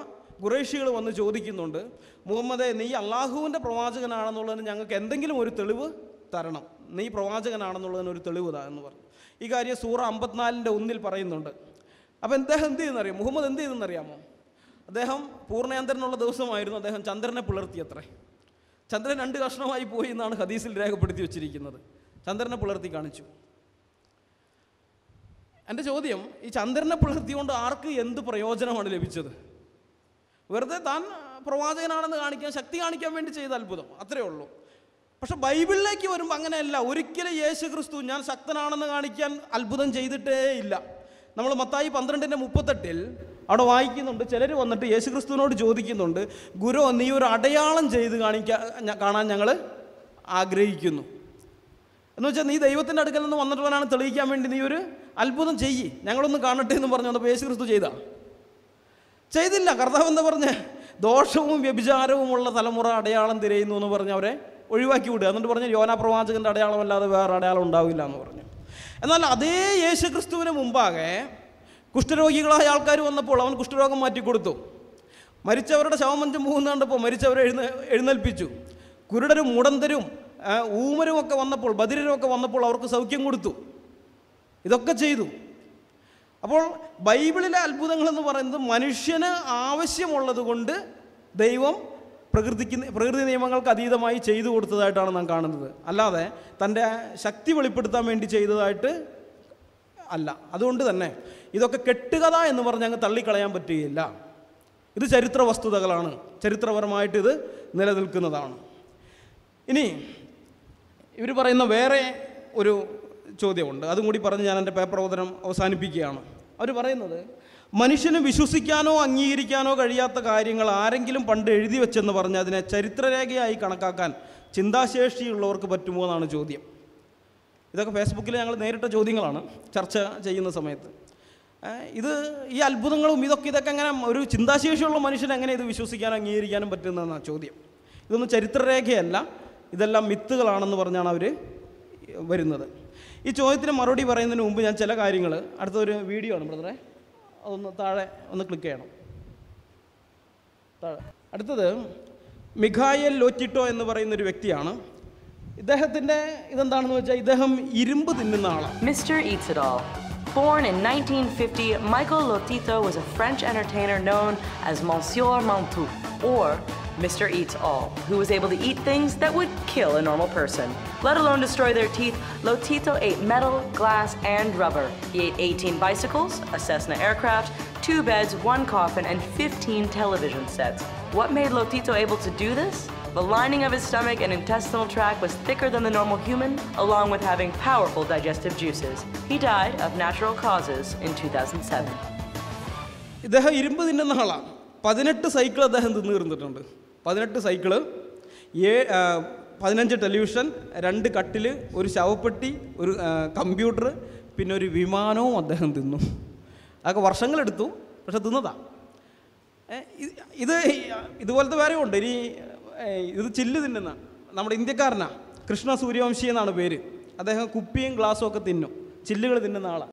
ഖുറൈശികൾ വന്ന് ചോദിക്കുന്നുണ്ട്, മുഹമ്മദേ, നീ അള്ളാഹുവിൻ്റെ പ്രവാചകനാണെന്നുള്ളതിന് ഞങ്ങൾക്ക് എന്തെങ്കിലും ഒരു തെളിവ് തരണം, നീ പ്രവാചകനാണെന്നുള്ളതിന് ഒരു തെളിവുതാ എന്ന് പറഞ്ഞു. ഈ കാര്യം സൂറ 54:1 പറയുന്നുണ്ട്. അപ്പോൾ അദ്ദേഹം എന്ത് ചെയ്യുന്നറിയാം, മുഹമ്മദ് എന്ത് ചെയ്തെന്നറിയാമോ? അദ്ദേഹം പൂർണ്ണചന്ദ്രനുള്ള ദിവസമായിരുന്നു, അദ്ദേഹം ചന്ദ്രനെ പിളർത്തിയത്രേ. ചന്ദ്രൻ 2 കഷ്ണമായി പോയി എന്നാണ് ഹദീസിൽ രേഖപ്പെടുത്തി വെച്ചിരിക്കുന്നത്. ചന്ദ്രനെ പിളർത്തി കാണിച്ചു. എൻ്റെ ചോദ്യം, ഈ ചന്ദ്രനെ പിളർത്തിക്കൊണ്ട് ആർക്ക് എന്ത് പ്രയോജനമാണ് ലഭിച്ചത്? വെറുതെ താൻ പ്രവാചകനാണെന്ന് കാണിക്കാൻ, ശക്തി കാണിക്കാൻ വേണ്ടി ചെയ്ത അത്ഭുതം, അത്രയേ ഉള്ളൂ. പക്ഷെ ബൈബിളിലേക്ക് വരുമ്പോൾ അങ്ങനെയല്ല. ഒരിക്കലും യേശു ക്രിസ്തു ഞാൻ ശക്തനാണെന്ന് കാണിക്കാൻ അത്ഭുതം ചെയ്തിട്ടേ ഇല്ല. നമ്മൾ മത്തായി 12:38 അവിടെ വായിക്കുന്നുണ്ട്. ചിലർ വന്നിട്ട് യേശു ക്രിസ്തുവിനോട് ചോദിക്കുന്നുണ്ട്, ഗുരു നീ ഒരു അടയാളം ചെയ്ത് കാണാൻ ഞങ്ങൾ ആഗ്രഹിക്കുന്നു. എന്ന് വെച്ചാൽ നീ ദൈവത്തിൻ്റെ അടുക്കൽ നിന്ന് വന്നിട്ടുള്ളവനാണ് തെളിയിക്കാൻ വേണ്ടി നീ ഒരു അത്ഭുതം ചെയ്യ്, ഞങ്ങളൊന്ന് കാണട്ടെ എന്ന് പറഞ്ഞു വന്നപ്പോൾ യേശു ക്രിസ്തു ചെയ്തില്ല. കർത്താവ് എന്താ പറഞ്ഞ്, ദോഷവും വ്യഭിചാരവുമുള്ള തലമുറ അടയാളം തിരയുന്നു എന്ന് പറഞ്ഞ് അവരെ ഒഴിവാക്കി വിടുക. എന്നിട്ട് പറഞ്ഞ് യോനാ പ്രവാചകൻ്റെ അടയാളമല്ലാതെ വേറെ അടയാളം ഉണ്ടാവില്ല എന്ന് പറഞ്ഞു. എന്നാൽ അതേ യേശു ക്രിസ്തുവിന് മുമ്പാകെ കുഷ്ഠരോഗികളായ ആൾക്കാർ വന്നപ്പോൾ അവൻ കുഷ്ഠരോഗം മാറ്റിക്കൊടുത്തു. മരിച്ചവരുടെ ശവമഞ്ചം കണ്ടപ്പോൾ മരിച്ചവരെ എഴുന്നേൽപ്പിച്ചു. കുരുടരും മുടന്തരും ഊമരുമൊക്കെ വന്നപ്പോൾ, ബധിരരുമൊക്കെ വന്നപ്പോൾ അവർക്ക് സൗഖ്യം കൊടുത്തു. ഇതൊക്കെ ചെയ്തു. അപ്പോൾ ബൈബിളിലെ അത്ഭുതങ്ങളെന്ന് പറയുന്നത് മനുഷ്യന് ആവശ്യമുള്ളത് കൊണ്ട് ദൈവം പ്രകൃതി നിയമങ്ങൾക്ക് അതീതമായി ചെയ്തു കൊടുത്തതായിട്ടാണ് നാം കാണുന്നത്. അല്ലാതെ തൻ്റെ ശക്തി വെളിപ്പെടുത്താൻ വേണ്ടി ചെയ്തതായിട്ട് അല്ല. അതുകൊണ്ട് തന്നെ ഇതൊക്കെ കെട്ടുകഥ എന്ന് പറഞ്ഞ് അങ്ങ് തള്ളിക്കളയാൻ പറ്റുകയില്ല. ഇത് ചരിത്ര വസ്തുതകളാണ്, ചരിത്രപരമായിട്ട് ഇത് നിലനിൽക്കുന്നതാണ്. ഇനി ഇവർ പറയുന്ന വേറെ ഒരു ചോദ്യമുണ്ട്, അതും കൂടി പറഞ്ഞ് ഞാൻ എൻ്റെ പേപ്പർ അവതരണം അവസാനിപ്പിക്കുകയാണ്. അവർ പറയുന്നത്, മനുഷ്യന് വിശ്വസിക്കാനോ അംഗീകരിക്കാനോ കഴിയാത്ത കാര്യങ്ങൾ ആരെങ്കിലും പണ്ട് എഴുതി വെച്ചെന്ന് പറഞ്ഞ് അതിനെ ചരിത്രരേഖയായി കണക്കാക്കാൻ ചിന്താശേഷിയുള്ളവർക്ക് പറ്റുമോ എന്നാണ് ചോദ്യം. ഇതൊക്കെ ഫേസ്ബുക്കിൽ ഞങ്ങൾ നേരിട്ട ചോദ്യങ്ങളാണ് ചർച്ച ചെയ്യുന്ന സമയത്ത്. ഈ അത്ഭുതങ്ങളും ഇതൊക്കെ എങ്ങനെ ഒരു ചിന്താശേഷിയുള്ള മനുഷ്യന് എങ്ങനെ ഇത് വിശ്വസിക്കാനും അംഗീകരിക്കാനും പറ്റുന്നതെന്നാണ് ചോദ്യം. ഇതൊന്നും ചരിത്രരേഖയല്ല, ഇതെല്ലാം മിത്തുകളാണെന്ന് പറഞ്ഞാണ് അവർ വരുന്നത്. ഈ ചോദ്യത്തിന് മറുപടി പറയുന്നതിന് മുമ്പ് ഞാൻ ചില കാര്യങ്ങൾ, അടുത്തൊരു വീഡിയോ ആണ് ബ്രദറെ, അതൊന്ന് താഴെ ഒന്ന് ക്ലിക്ക് ചെയ്യണം. താഴെ അടുത്തത് മിഖായേൽ ലോറ്റിറ്റോ എന്ന് പറയുന്നൊരു വ്യക്തിയാണ്. ഇദ്ദേഹത്തിൻ്റെ ഇതെന്താണെന്ന് വെച്ചാൽ ഇദ്ദേഹം ഇരുമ്പ് തിന്നുന്ന ആളാണ്. Mr. Eats It All. Born in 1950, Michael Lotito was a French entertainer known as Monsieur Mantoux, or Mr. Eats All, who was able to eat things that would kill a normal person, let alone destroy their teeth. Lotito ate metal, glass, and rubber. He ate 18 bicycles, a Cessna aircraft, 2 beds, 1 coffin, and 15 television sets. What made Lotito able to do this? The lining of his stomach and intestinal tract was thicker than the normal human, along with having powerful digestive juices. He died of natural causes in 2007. ഇദ്ദേഹം ഇരുമ്പ് തിന്നുന്ന ആളാണ്. 18 cycle അദ്ദേഹം തിന്നു തീർന്നിട്ടുണ്ട്. 18 cycle, 15 television, 2 കട്ടിൽ, ഒരു ശവപ്പെട്ടി, ഒരു കമ്പ്യൂട്ടർ, പിന്നെ ഒരു വിമാനവും അദ്ദേഹം തിന്നു. അതൊക്കെ വർഷങ്ങളെടുത്തു, പക്ഷെ തിന്നതാ. ഇതുപോലത്തെ വേറെ ഉണ്ട്. ഇനി ഇത് ചില്ല് തിന്നുന്ന നമ്മുടെ ഇന്ത്യക്കാരനാണ്, കൃഷ്ണ സൂര്യവംശി എന്നാണ് പേര്. അദ്ദേഹം കുപ്പിയും ഗ്ലാസ്സും ഒക്കെ തിന്നും, ചില്ലുകൾ തിന്നുന്ന ആളാണ്.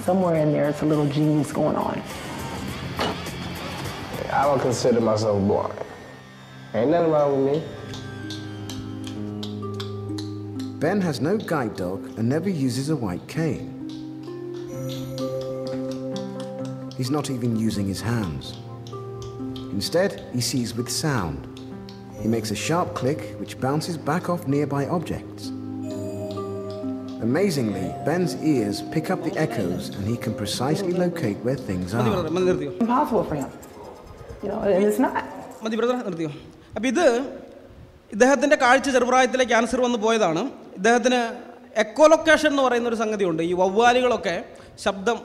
Somewhere in there, it's a little genius going on. I don't consider myself blind. Ain't nothing wrong with me. Ben has no guide dog and never uses a white cane. He's not even using his hands. Instead, he sees with sound. He makes a sharp click which bounces back off nearby objects. Amazingly, Ben's ears pick up the echoes and he can precisely locate where things are. Impossible for him. And it's not. മതി brother, നിർത്തിയോ. അപ്പോൾ ഇദ്ദേഹത്തിൻ്റെ കാഴ്ച ചെറുപ്രായത്തിലെ cancer വന്ന് പോയതാണ്. ഇദ്ദേഹത്തിന് echolocation എന്ന് പറയുന്നൊരു സംഗതിയുണ്ട്. ഈ വവ്വാലുകളൊക്കെ ശബ്ദം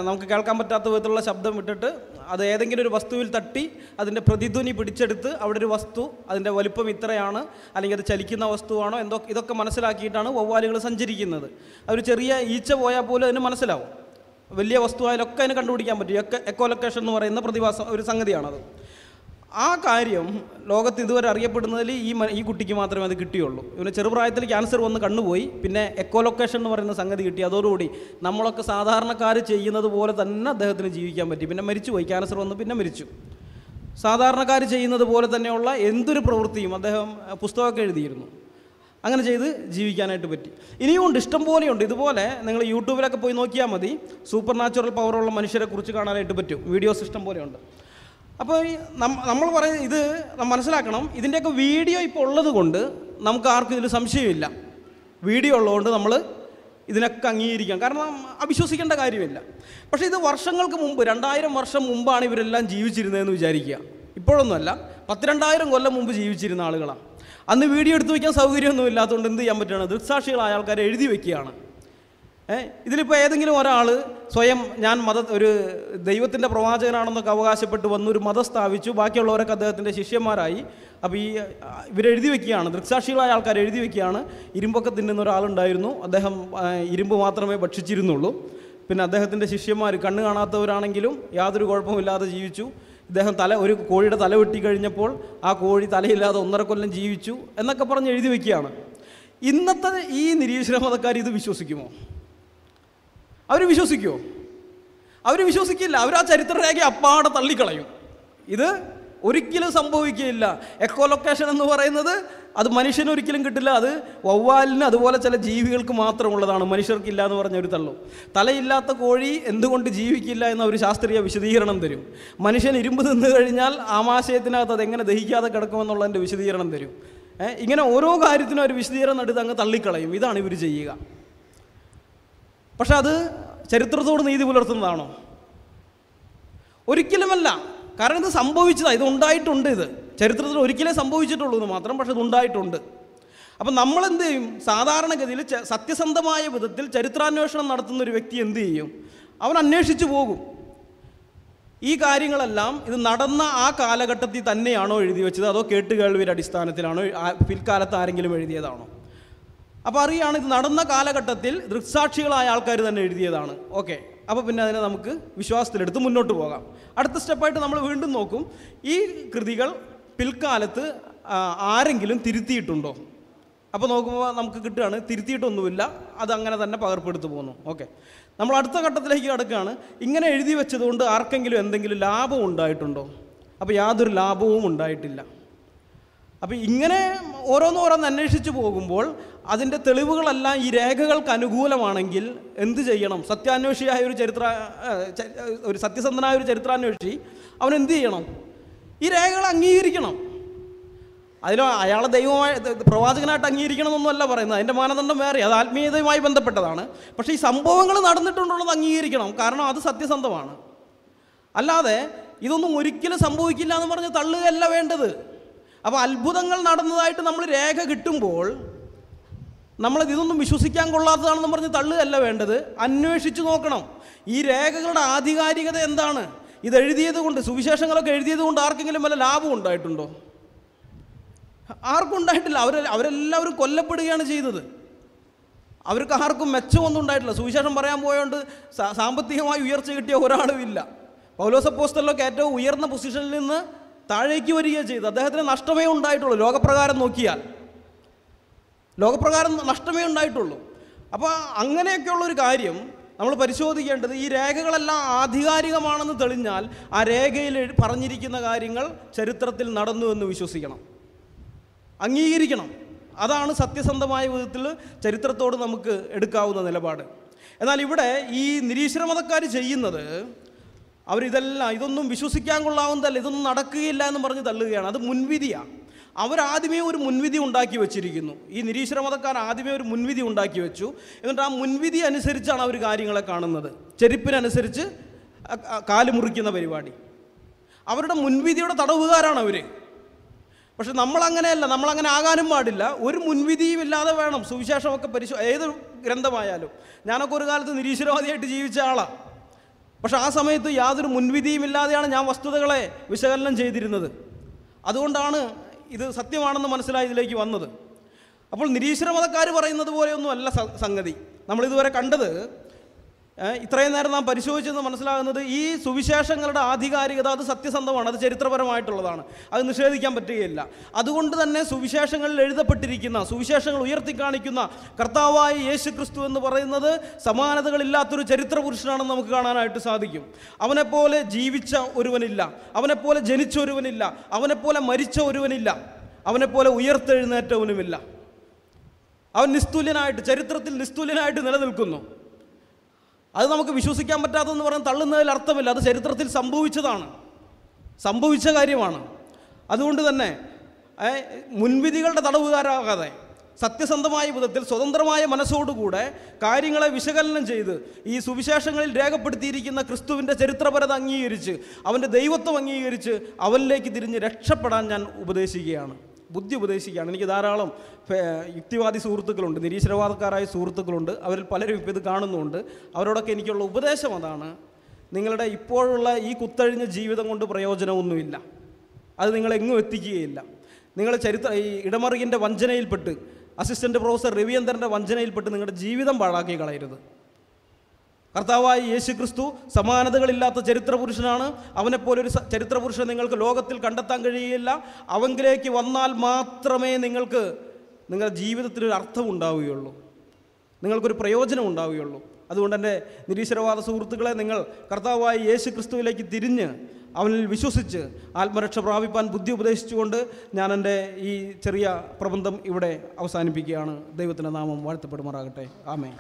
നമുക്ക് കേൾക്കാൻ പറ്റാത്ത വിധത്തിലുള്ള ശബ്ദം വിട്ടിട്ട് അത് ഏതെങ്കിലും ഒരു വസ്തുവിൽ തട്ടി അതിൻ്റെ പ്രതിധ്വനി പിടിച്ചെടുത്ത് അവിടെ ഒരു വസ്തു അതിൻ്റെ വലിപ്പം ഇത്രയാണ്, അല്ലെങ്കിൽ അത് ചലിക്കുന്ന വസ്തുവാണോ ഇതൊക്കെ മനസ്സിലാക്കിയിട്ടാണ് വവ്വാലുകൾ സഞ്ചരിക്കുന്നത്. ഒരു ചെറിയ ഈച്ച പോയാൽ പോലും അതിന് മനസ്സിലാവും. വലിയ വസ്തുവായാലൊക്കെ അതിന് കണ്ടുപിടിക്കാൻ പറ്റും. എക്കോലൊക്കേഷൻ എന്ന് പറയുന്ന പ്രതിഭാസം ഒരു സംഗതിയാണത്. ആ കാര്യം ലോകത്ത് ഇതുവരെ അറിയപ്പെടുന്നതിൽ ഈ കുട്ടിക്ക് മാത്രമേ അത് കിട്ടിയുള്ളൂ. ഇവന് ചെറുപ്രായത്തിൽ ക്യാൻസർ വന്ന് കണ്ണുപോയി, പിന്നെ എക്കോലൊക്കേഷൻ എന്ന് പറയുന്ന സംഗതി കിട്ടി. അതോടുകൂടി നമ്മളൊക്കെ സാധാരണക്കാർ ചെയ്യുന്നത് പോലെ തന്നെ അദ്ദേഹത്തിന് ജീവിക്കാൻ പറ്റി. പിന്നെ മരിച്ചുപോയി, ക്യാൻസർ വന്ന് പിന്നെ മരിച്ചു. സാധാരണക്കാർ ചെയ്യുന്നത് പോലെ തന്നെയുള്ള എന്തൊരു പ്രവൃത്തിയും അദ്ദേഹം പുസ്തകമൊക്കെ എഴുതിയിരുന്നു. അങ്ങനെ ചെയ്ത് ജീവിക്കാനായിട്ട് പറ്റി. ഇനിയുമുണ്ട്, ഇഷ്ടം പോലെയുണ്ട്. ഇതുപോലെ നിങ്ങൾ യൂട്യൂബിലൊക്കെ പോയി നോക്കിയാൽ മതി, സൂപ്പർ നാച്ചുറൽ പവറുള്ള മനുഷ്യരെ കുറിച്ച് കാണാനായിട്ട് പറ്റും. വീഡിയോസ് ഇഷ്ടം പോലെയുണ്ട്. അപ്പോൾ നമ്മൾ പറയുന്നത് ഇത് മനസ്സിലാക്കണം, ഇതിൻ്റെയൊക്കെ വീഡിയോ ഇപ്പോൾ ഉള്ളത് കൊണ്ട് നമുക്ക് ആർക്കും ഇതിൽ സംശയമില്ല. വീഡിയോ ഉള്ളതുകൊണ്ട് നമ്മൾ ഇതിനൊക്കെ അംഗീകരിക്കാം, കാരണം അവിശ്വസിക്കേണ്ട കാര്യമില്ല. പക്ഷേ ഇത് വർഷങ്ങൾക്ക് മുമ്പ്, 2000 വർഷം മുമ്പാണ് ഇവരെല്ലാം ജീവിച്ചിരുന്നതെന്ന് വിചാരിക്കുക. ഇപ്പോഴൊന്നുമല്ല, 10,000-2000 കൊല്ലം മുമ്പ് ജീവിച്ചിരുന്ന ആളുകളാണ്. അന്ന് വീഡിയോ എടുത്ത് വയ്ക്കാൻ സൗകര്യമൊന്നും ഇല്ലാത്തതുകൊണ്ട് എന്ത് ചെയ്യാൻ പറ്റുകയാണ്, ദൃക്സാക്ഷികളായ ആൾക്കാരെ എഴുതി വയ്ക്കുകയാണ്. ഇതിലിപ്പോൾ ഏതെങ്കിലും ഒരാൾ സ്വയം ഞാൻ ഒരു ദൈവത്തിൻ്റെ പ്രവാചകനാണെന്നൊക്കെ അവകാശപ്പെട്ട് വന്നൊരു മതം സ്ഥാപിച്ചു, ബാക്കിയുള്ളവരൊക്കെ അദ്ദേഹത്തിൻ്റെ ശിഷ്യന്മാരായി. അപ്പോൾ ഇവരെഴുതി വയ്ക്കുകയാണ്, ദൃക്സാക്ഷികളായ ആൾക്കാർ എഴുതി വയ്ക്കുകയാണ്. ഇരുമ്പൊക്കെ തിന്നുന്ന ഒരാളുണ്ടായിരുന്നു, അദ്ദേഹം ഇരുമ്പ് മാത്രമേ ഭക്ഷിച്ചിരുന്നുള്ളൂ. പിന്നെ അദ്ദേഹത്തിൻ്റെ ശിഷ്യന്മാർ കണ്ണ് കാണാത്തവരാണെങ്കിലും യാതൊരു കുഴപ്പമില്ലാതെ ജീവിച്ചു. ഇദ്ദേഹം ഒരു കോഴിയുടെ തല വെട്ടിക്കഴിഞ്ഞപ്പോൾ ആ കോഴി തലയില്ലാതെ 1.5 കൊല്ലം ജീവിച്ചു എന്നൊക്കെ പറഞ്ഞ് എഴുതി വയ്ക്കുകയാണ്. ഇന്നത്തെ ഈ നിരീശ്വര മതക്കാർ ഇത് വിശ്വസിക്കുമോ? അവർ വിശ്വസിക്കുമോ? അവർ വിശ്വസിക്കില്ല. അവർ ആ ചരിത്രരേഖ അപ്പാടെ തള്ളിക്കളയും. ഇത് ഒരിക്കലും സംഭവിക്കുകയില്ല. എക്കോലൊക്കേഷൻ എന്ന് പറയുന്നത് അത് മനുഷ്യനൊരിക്കലും കിട്ടില്ല. അത് വവ്വാലിന് അതുപോലെ ചില ജീവികൾക്ക് മാത്രമുള്ളതാണ്, മനുഷ്യർക്കില്ല എന്ന് പറഞ്ഞൊരു തള്ളു. തലയില്ലാത്ത കോഴി എന്തുകൊണ്ട് ജീവിക്കില്ല എന്ന ഒരു ശാസ്ത്രീയ വിശദീകരണം തരും. മനുഷ്യൻ ഇരുമ്പ് തിന്നു കഴിഞ്ഞാൽ ആമാശയത്തിനകത്ത് അതെങ്ങനെ ദഹിക്കാതെ കിടക്കുമെന്നുള്ളതിൻ്റെ വിശദീകരണം തരും. ഇങ്ങനെ ഓരോ കാര്യത്തിനും ഒരു വിശദീകരണം എടുത്ത് അങ്ങ് തള്ളിക്കളയും. ഇതാണ് ഇവർ ചെയ്യുക. പക്ഷെ അത് ചരിത്രത്തോട് നീതി പുലർത്തുന്നതാണോ? ഒരിക്കലുമല്ല. കാരണം ഇത് സംഭവിച്ചതാണ്, ഇത് ഉണ്ടായിട്ടുണ്ട്. ഇത് ചരിത്രത്തിൽ ഒരിക്കലേ സംഭവിച്ചിട്ടുള്ളൂ എന്ന് മാത്രം, പക്ഷെ ഇത് ഉണ്ടായിട്ടുണ്ട്. അപ്പം നമ്മളെന്ത് ചെയ്യും? സാധാരണഗതിയിൽ സത്യസന്ധമായ വിധത്തിൽ ചരിത്രാന്വേഷണം നടത്തുന്ന ഒരു വ്യക്തി എന്ത് ചെയ്യും? അവൻ അന്വേഷിച്ചു പോകും. ഈ കാര്യങ്ങളെല്ലാം ഇത് നടന്ന ആ കാലഘട്ടത്തിൽ തന്നെയാണോ എഴുതി വെച്ചത്, അതോ കേട്ടുകേൾവിയുടെ അടിസ്ഥാനത്തിലാണോ, പിൽക്കാലത്ത് ആരെങ്കിലും എഴുതിയതാണോ? അപ്പോൾ അറിയാണ് ഇത് നടന്ന കാലഘട്ടത്തിൽ ദൃക്സാക്ഷികളായ ആൾക്കാർ തന്നെ എഴുതിയതാണ്. ഓക്കെ, അപ്പോൾ പിന്നെ അതിനെ നമുക്ക് വിശ്വാസത്തിലെടുത്ത് മുന്നോട്ട് പോകാം. അടുത്ത സ്റ്റെപ്പായിട്ട് നമ്മൾ വീണ്ടും നോക്കും, ഈ കൃതികൾ പിൽക്കാലത്ത് ആരെങ്കിലും തിരുത്തിയിട്ടുണ്ടോ? അപ്പോൾ നോക്കുമ്പോൾ നമുക്ക് കിട്ടുകയാണ് തിരുത്തിയിട്ടൊന്നുമില്ല, അതങ്ങനെ തന്നെ പകർപ്പെടുത്തു പോകുന്നു. ഓക്കെ, നമ്മൾ അടുത്ത ഘട്ടത്തിലേക്ക് കിടക്കുകയാണ്. ഇങ്ങനെ എഴുതി വെച്ചതുകൊണ്ട് ആർക്കെങ്കിലും എന്തെങ്കിലും ലാഭം ഉണ്ടായിട്ടുണ്ടോ? അപ്പോൾ യാതൊരു ലാഭവും ഉണ്ടായിട്ടില്ല. അപ്പോൾ ഇങ്ങനെ ഓരോന്നോരോന്ന് അന്വേഷിച്ച് പോകുമ്പോൾ അതിൻ്റെ തെളിവുകളെല്ലാം ഈ രേഖകൾക്ക് അനുകൂലമാണെങ്കിൽ എന്ത് ചെയ്യണം? സത്യാന്വേഷിയായ ഒരു സത്യസന്ധനായ ഒരു ചരിത്രാന്വേഷി അവൻ എന്ത് ചെയ്യണം? ഈ രേഖകൾ അംഗീകരിക്കണം. അയാളെ ദൈവമായി പ്രവാചകനായിട്ട് അംഗീകരിക്കണമെന്നൊന്നുമല്ല പറയുന്നത്, അതിൻ്റെ മാനദണ്ഡം വേറെ, അത് ആത്മീയതയുമായി ബന്ധപ്പെട്ടതാണ്. പക്ഷേ ഈ സംഭവങ്ങൾ നടന്നിട്ടുണ്ടെന്നത് അംഗീകരിക്കണം, കാരണം അത് സത്യസന്ധമാണ്. അല്ലാതെ ഇതൊന്നും ഒരിക്കലും സംഭവിക്കില്ല എന്ന് പറഞ്ഞ് തള്ളുകയല്ല വേണ്ടത്. അപ്പോൾ അത്ഭുതങ്ങൾ നടന്നതായിട്ട് നമ്മൾ രേഖ കിട്ടുമ്പോൾ ഇതൊന്നും വിശ്വസിക്കാൻ കൊള്ളാത്തതാണെന്ന് പറഞ്ഞ് തള്ളുകയല്ല വേണ്ടത്, അന്വേഷിച്ച് നോക്കണം. ഈ രേഖകളുടെ ആധികാരികത എന്താണ്? ഇത് എഴുതിയത് കൊണ്ട്, സുവിശേഷങ്ങളൊക്കെ എഴുതിയത് കൊണ്ട് ആർക്കെങ്കിലും വല്ല ലാഭം ഉണ്ടായിട്ടുണ്ടോ? ആർക്കും ഉണ്ടായിട്ടില്ല. അവരെല്ലാവരും കൊല്ലപ്പെടുകയാണ് ചെയ്തത്. അവർക്ക് ആർക്കും മെച്ചമൊന്നും ഉണ്ടായിട്ടില്ല. സുവിശേഷം പറയാൻ പോയതുകൊണ്ട് സാമ്പത്തികമായി ഉയർച്ച കിട്ടിയ ഒരാളും ഇല്ല. പൗലോസ് അപ്പോസ്തലനൊക്കെ ഏറ്റവും ഉയർന്ന പൊസിഷനിൽ നിന്ന് താഴേക്ക് വരികയാണ് ചെയ്തത്. അദ്ദേഹത്തിന് നഷ്ടമേ ഉണ്ടായിട്ടുള്ളൂ. ലോകപ്രകാരം നോക്കിയാൽ ലോകപ്രകാരം നഷ്ടമേ ഉണ്ടായിട്ടുള്ളൂ. അപ്പോൾ അങ്ങനെയൊക്കെയുള്ളൊരു കാര്യം നമ്മൾ പരിശോധിക്കേണ്ടത്, ഈ രേഖകളെല്ലാം ആധികാരികമാണെന്ന് തെളിഞ്ഞാൽ ആ രേഖയിൽ പറഞ്ഞിരിക്കുന്ന കാര്യങ്ങൾ ചരിത്രത്തിൽ നടന്നു എന്ന് വിശ്വസിക്കണം, അംഗീകരിക്കണം. അതാണ് സത്യസന്ധമായ വിധത്തിൽ ചരിത്രത്തോട് നമുക്ക് എടുക്കാവുന്ന നിലപാട്. എന്നാൽ ഇവിടെ ഈ നിരീശ്വര മതക്കാർ ചെയ്യുന്നത്, ഇതൊന്നും വിശ്വസിക്കാൻ കൊള്ളാവുന്നതല്ല, ഇതൊന്നും നടക്കുകയില്ല എന്ന് പറഞ്ഞ് തള്ളുകയാണ്. അത് മുൻവിധിയാണ്. അവരാദ്യമേ ഒരു മുൻവിധി ഉണ്ടാക്കി വെച്ചിരിക്കുന്നു. ഈ നിരീശ്വര മതക്കാർ ആദ്യമേ ഒരു മുൻവിധി ഉണ്ടാക്കി വെച്ചു. എന്നിട്ട് ആ മുൻവിധി അനുസരിച്ചാണ് അവർ കാര്യങ്ങളെ കാണുന്നത്. ചെരുപ്പിനനുസരിച്ച് കാല് മുറിക്കുന്ന പരിപാടി. അവരുടെ മുൻവിധിയുടെ തടവുകാരാണ് അവർ. പക്ഷെ നമ്മളങ്ങനെയല്ല, നമ്മളങ്ങനെ ആകാനും പാടില്ല. ഒരു മുൻവിധിയും ഇല്ലാതെ വേണം സുവിശേഷമൊക്കെ ഏത് ഗ്രന്ഥമായാലും. ഞാനൊക്കെ ഒരു കാലത്ത് നിരീശ്വരവാദിയായിട്ട് ജീവിച്ച ആളാണ്. പക്ഷെ ആ സമയത്ത് യാതൊരു മുൻവിധിയും ഇല്ലാതെയാണ് ഞാൻ വസ്തുതകളെ വിശകലനം ചെയ്തിരുന്നത്. അതുകൊണ്ടാണ് ഇത് സത്യമാണെന്ന് മനസ്സിലായി ഇതിലേക്ക് വന്നത്. അപ്പോൾ നിരീശ്വര മതക്കാർ പറയുന്നത് പോലെയൊന്നും അല്ല സംഗതി. നമ്മളിതുവരെ കണ്ടത്, ഇത്രയും നേരം നാം പരിശോധിച്ചെന്ന് മനസ്സിലാകുന്നത്, ഈ സുവിശേഷങ്ങളുടെ ആധികാരികത അത് സത്യസന്ധമാണ്, അത് ചരിത്രപരമായിട്ടുള്ളതാണ്, അത് നിഷേധിക്കാൻ പറ്റുകയില്ല. അതുകൊണ്ട് തന്നെ സുവിശേഷങ്ങളിൽ എഴുതപ്പെട്ടിരിക്കുന്ന, സുവിശേഷങ്ങൾ ഉയർത്തിക്കാണിക്കുന്ന കർത്താവായ യേശു ക്രിസ്തു എന്ന് പറയുന്നത് സമാനതകളില്ലാത്തൊരു ചരിത്ര പുരുഷനാണെന്ന് നമുക്ക് കാണാനായിട്ട് സാധിക്കും. അവനെപ്പോലെ ജീവിച്ച ഒരുവനില്ല, അവനെപ്പോലെ ജനിച്ച ഒരുവനില്ല, അവനെപ്പോലെ മരിച്ച ഒരുവനില്ല, അവനെപ്പോലെ ഉയർത്തെഴുന്നേറ്റവനുമില്ല. അവൻ നിസ്തുല്യനായിട്ട്, ചരിത്രത്തിൽ നിസ്തുല്യനായിട്ട് നിലനിൽക്കുന്നു. അത് നമുക്ക് വിശ്വസിക്കാൻ പറ്റാത്തതെന്ന് പറഞ്ഞ് തള്ളുന്നതിൽ അർത്ഥമില്ല. അത് ചരിത്രത്തിൽ സംഭവിച്ചതാണ്, സംഭവിച്ച കാര്യമാണ്. അതുകൊണ്ട് തന്നെ മുൻവിധികളുടെ തടവുകാരാകാതെ സത്യസന്ധമായ വിധത്തിൽ സ്വതന്ത്രമായ മനസ്സോടുകൂടെ കാര്യങ്ങളെ വിശകലനം ചെയ്ത് ഈ സുവിശേഷങ്ങളിൽ രേഖപ്പെടുത്തിയിരിക്കുന്ന ക്രിസ്തുവിൻ്റെ ചരിത്രപരത അംഗീകരിച്ച്, അവൻ്റെ ദൈവത്വം അംഗീകരിച്ച് അവനിലേക്ക് തിരിഞ്ഞ് രക്ഷപ്പെടാൻ ഞാൻ ഉപദേശിക്കുകയാണ്, ബുദ്ധി ഉപദേശിക്കുകയാണ്. എനിക്ക് ധാരാളം യുക്തിവാദി സുഹൃത്തുക്കളുണ്ട്, നിരീശ്വരവാദക്കാരായ സുഹൃത്തുക്കളുണ്ട്. അവരിൽ പലരും ഇപ്പോൾ ഇത് കാണുന്നുണ്ട്. അവരോടൊക്കെ എനിക്കുള്ള ഉപദേശം അതാണ്: നിങ്ങളുടെ ഇപ്പോഴുള്ള ഈ കുത്തഴിഞ്ഞ ജീവിതം കൊണ്ട് പ്രയോജനമൊന്നുമില്ല. അത് നിങ്ങളെങ്ങും എത്തിക്കുകയില്ല. നിങ്ങൾ ഈ ഇടമറികിൻ്റെ വഞ്ചനയിൽപ്പെട്ട്, അസിസ്റ്റൻ്റ് പ്രൊഫസർ രവിചന്ദ്രൻ്റെ വഞ്ചനയിൽപ്പെട്ട് നിങ്ങളുടെ ജീവിതം പാഴാക്കി കളയരുത്. കർത്താവായ യേശു ക്രിസ്തു സമാനതകളില്ലാത്ത ചരിത്ര പുരുഷനാണ്. അവനെപ്പോലൊരു ചരിത്ര പുരുഷൻ നിങ്ങൾക്ക് ലോകത്തിൽ കണ്ടെത്താൻ കഴിയുകയില്ല. അവങ്കിലേക്ക് വന്നാൽ മാത്രമേ നിങ്ങൾക്ക് നിങ്ങളുടെ ജീവിതത്തിലൊരു അർത്ഥം ഉണ്ടാവുകയുള്ളൂ, നിങ്ങൾക്കൊരു പ്രയോജനം ഉണ്ടാവുകയുള്ളൂ. അതുകൊണ്ട് എൻ്റെ നിരീശ്വരവാദ സുഹൃത്തുക്കളെ, നിങ്ങൾ കർത്താവായ യേശു ക്രിസ്തുവിലേക്ക് തിരിഞ്ഞ് അവനിൽ വിശ്വസിച്ച് ആത്മരക്ഷ പ്രാപിപ്പാൻ ബുദ്ധി ഉപദേശിച്ചുകൊണ്ട് ഞാൻ എൻ്റെ ഈ ചെറിയ പ്രബന്ധം ഇവിടെ അവസാനിപ്പിക്കുകയാണ്. ദൈവത്തിൻ്റെ നാമം വാഴ്ത്തപ്പെടുമാറാകട്ടെ. ആമേൻ.